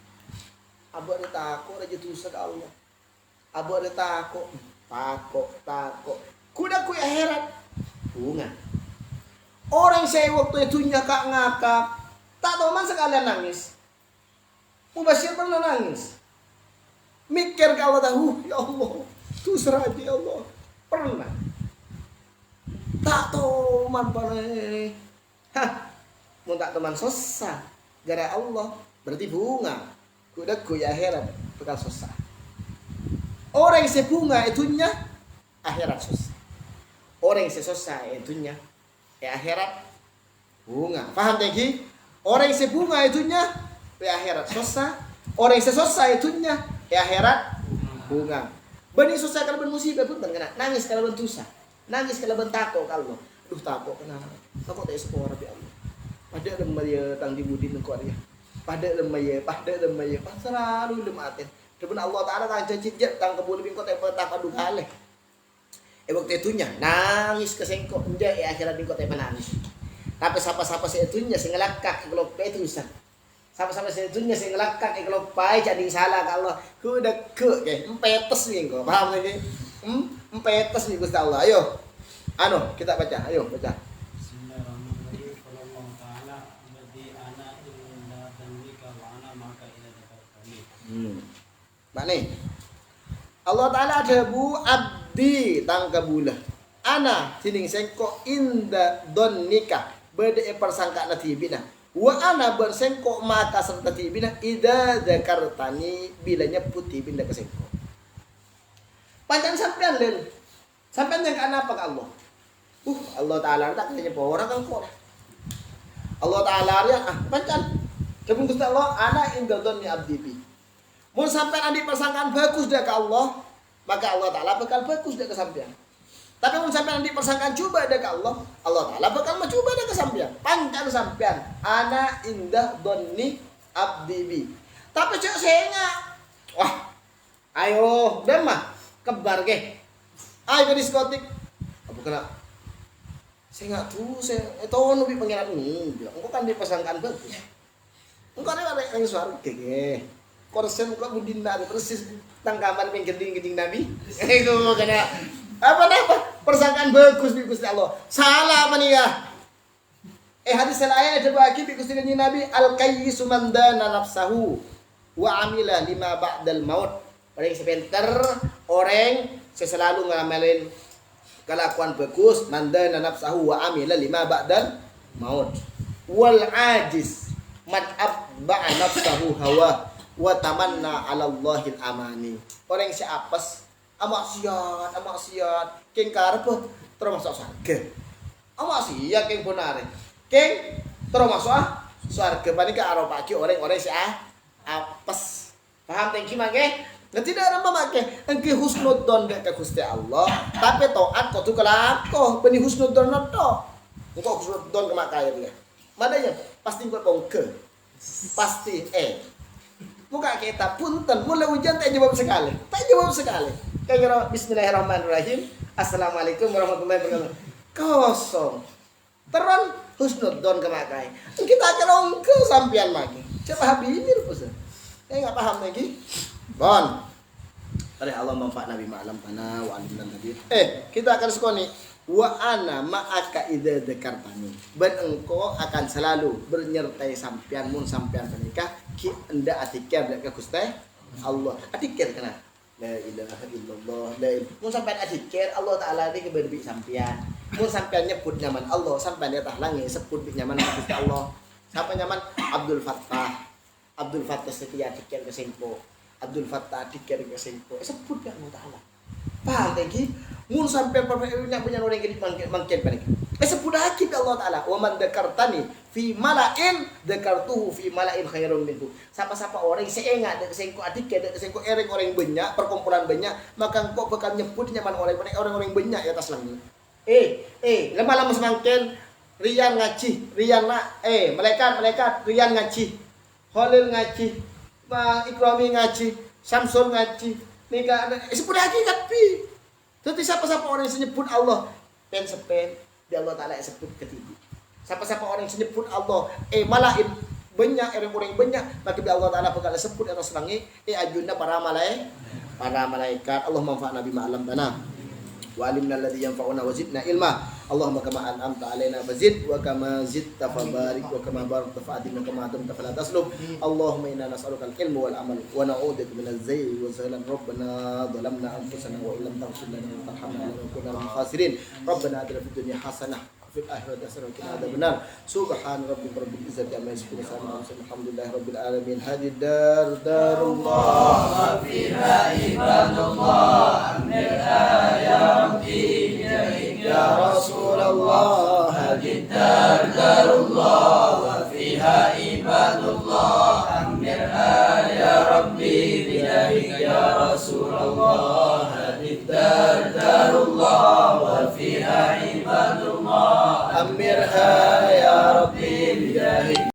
Abah ada takut aja dosa ke Allah. Abah ada takut. Kuda ku akhirat bunga. Orang saya waktu itu nyakak ngakak, tak tahu man sekalian nangis. Mubashir pernah nangis. Mikir kalau tahu, ya Allah, tu seraja ya Allah. Pernah. Tak tahu man pernah. Mau tak teman susah. Gara Allah berarti bunga. Kuda ku ya akhirat bekal susah. Orang yang sebunga itunya akhirat susah. Orang yang susah itunya akhirat bunga. Paham tadi? Orang yang sebunga itunya akhirat susah. Orang yang susah itunya akhirat bunga. Bani susah kalau bermusibah pun kena nangis kalau bentusa. Nangis kalau bentako kalau. Duh tako kenapa? Tako tak sekolah bi Allah. Pada lemaya tang dibudin engkau dia. Pada lemaya pas selalu lematin. Depan Allah Taala tang janji tang kebun bingkot tak padu kaleh. Waktu itunya nangis kesengkok nja akhirat bingkot tak menangis. Tapi siapa-siapa seitunya sing ngelakak kalau itu usah. Siapa-siapa seitunya sing ngelakak kalau pai jadi salah kalau kuda ke empetes nih kok. Paham lagi? Empetes nih Gusti Allah. Ayo. Kita baca. Ayo baca. Bismillahirrahmanirrahim. Allah Ta'ala alladzi ana inda dhannika wa ana maka ila dzakarni. Mak nih. Allah Ta'ala ada bu abdi tangkabulah. Ana sining sengkok inda donika beda persangka natibina. Wa ana bersengkok maka serta tibina ida dzakartani bilanya putih binda kesengkok. Panjang sampean len. Sampean yang apa ke Allah? Allah Ta'ala tak kayaknya orang kan kok. Allah Ta'ala ya panjang. Kebun Gusti Allah ana inda donni abdi bi. Mun sampean andi persangkaan bagus dah ke Allah, maka Allah Ta'ala bakal bagus dah ke sampean. Tapi mun sampean andi persangkaan coba dah ke Allah, Allah Ta'ala bakal mencoba dah ke sampean. Panjang sampean ana inda donni abdi bi. Tapi cek saya wah, ayo demah kebar ke. Ayo ke diskotik. Apa kena? Saya nggak tahu, saya tahu nabi pangeran ini. Engkau kan dipasangkan bagus. Engkau ada yang suara kege. Korsen kok budinda persis tangkaman yang geding nabi. Itu kena apa persangkaan bagus bi Gusti Allah. Salah apa nih ya? Hadis lain ada bagi bi Gusti Nabi al-qayyisu man dana nafsahu wa amila lima ba'dal maut. Orang yang sepinter, orang selalu ngamalin kelakuan bagus mandana nafsahu wa amila lima ba'dal maut wal ajiz man abba'a nafsahu hawa wa tamanna 'ala Allahil amani. Orang yang apes amaksiat king karep termasuk surga. Amaksiat king benar king termasuk surga panika aro pagi orang-orang si apes. Paham tengki mangke? Tidak ada memakai engki husnudzon dek ke Gusti Allah, tapi taat kudu kelako, beni husnudzon to. Engko husnudzon ke makai dia. Madanya pasti buat bongke. Pasti muka kita punten mulai hujan tak jawab sekali. Kayak bismillahirrahmanirrahim. Assalamualaikum warahmatullahi wabarakatuh. Kosong. Teron husnudzon ke makai. Kita akan ongke sampean lagi. Coba habis ini rupanya. Enggak paham lagi. Bon. Oleh Allah manfaat Nabi ma'alam tanah wa alim dan tadi. Kita akan sekoni wa ana ma'aka idza dzakartani. Ben engkau akan selalu bernyertai sampean mun sampean menikah ki enda atikir dak ka Gusti Allah. Atikir kana la ilaha illallah la ilaha. Mun sampean atikir Allah taala ni keberbi sampean. Mun sampean nyebut nyaman Allah sampean di atas langit sebut nyaman Gusti Allah. Sampai nyaman Abdul Fattah. Abdul Fattah setia atikir ke Sengpo. Abdul Fattah atikir ke Sengpo. Sebut ya Allah taala. Paham tadi? Mun sampai punya orang yang mangkin panik. Sebut hakik Allah taala. Wa man dzakartani fi mala'in dzakartuhu fi mala'in khairum minhu. Siapa-siapa orang seengat dek sengko adik dek sengko orang banyak, perkumpulan banyak, maka engkau bakal nyebut nyaman orang-orang banyak di atas langit. Lama-lama semangkin Rian ngaji, malaikat Rian ngaji, Khalil ngaji, Ikrami ngaji, Samsul ngaji. Nika sebut hakikat pi. Tapi siapa-siapa orang yang sebut Allah pen di Allah taala sebut ketiga. Siapa-siapa orang yang sebut Allah malaik banyak orang banyak maka bi Allah taala bakal sebut atas langit ajunna para malaikat. Allah manfa'na bima 'allamtana wa 'alimna alladhi yanfa'una wa zidna ilma. Allahumma kama an'amta 'alaina fazid wa kama zidta fabarik wa kama barakta fa'adina kama adamta fala taslub. Allahumma inna nas'aluka al-ilma wal 'amal wa na'udzubika minaz zayyi wa zalal. Rabbana dhalamna anfusana wa illam taghfir lana wa tarhamna lanakunanna minal khasirin. Rabbana atina fid dunya hasanah wa fil akhirati hasanah wa qina adzabannar. Subhan rabbika rabbil izzati amma yasifun wa salamun alhamdulillahi rabbil alamin. Hadid darullah wa fiha ibadullah amilha ya rabbi ya Rasulullah. Hadid darullah wa fiha ibadullah amilha ya rabbi bidahika ya Rasulullah. Hadid darullah wa fiha ibadullah amilha ya rabbi bidahika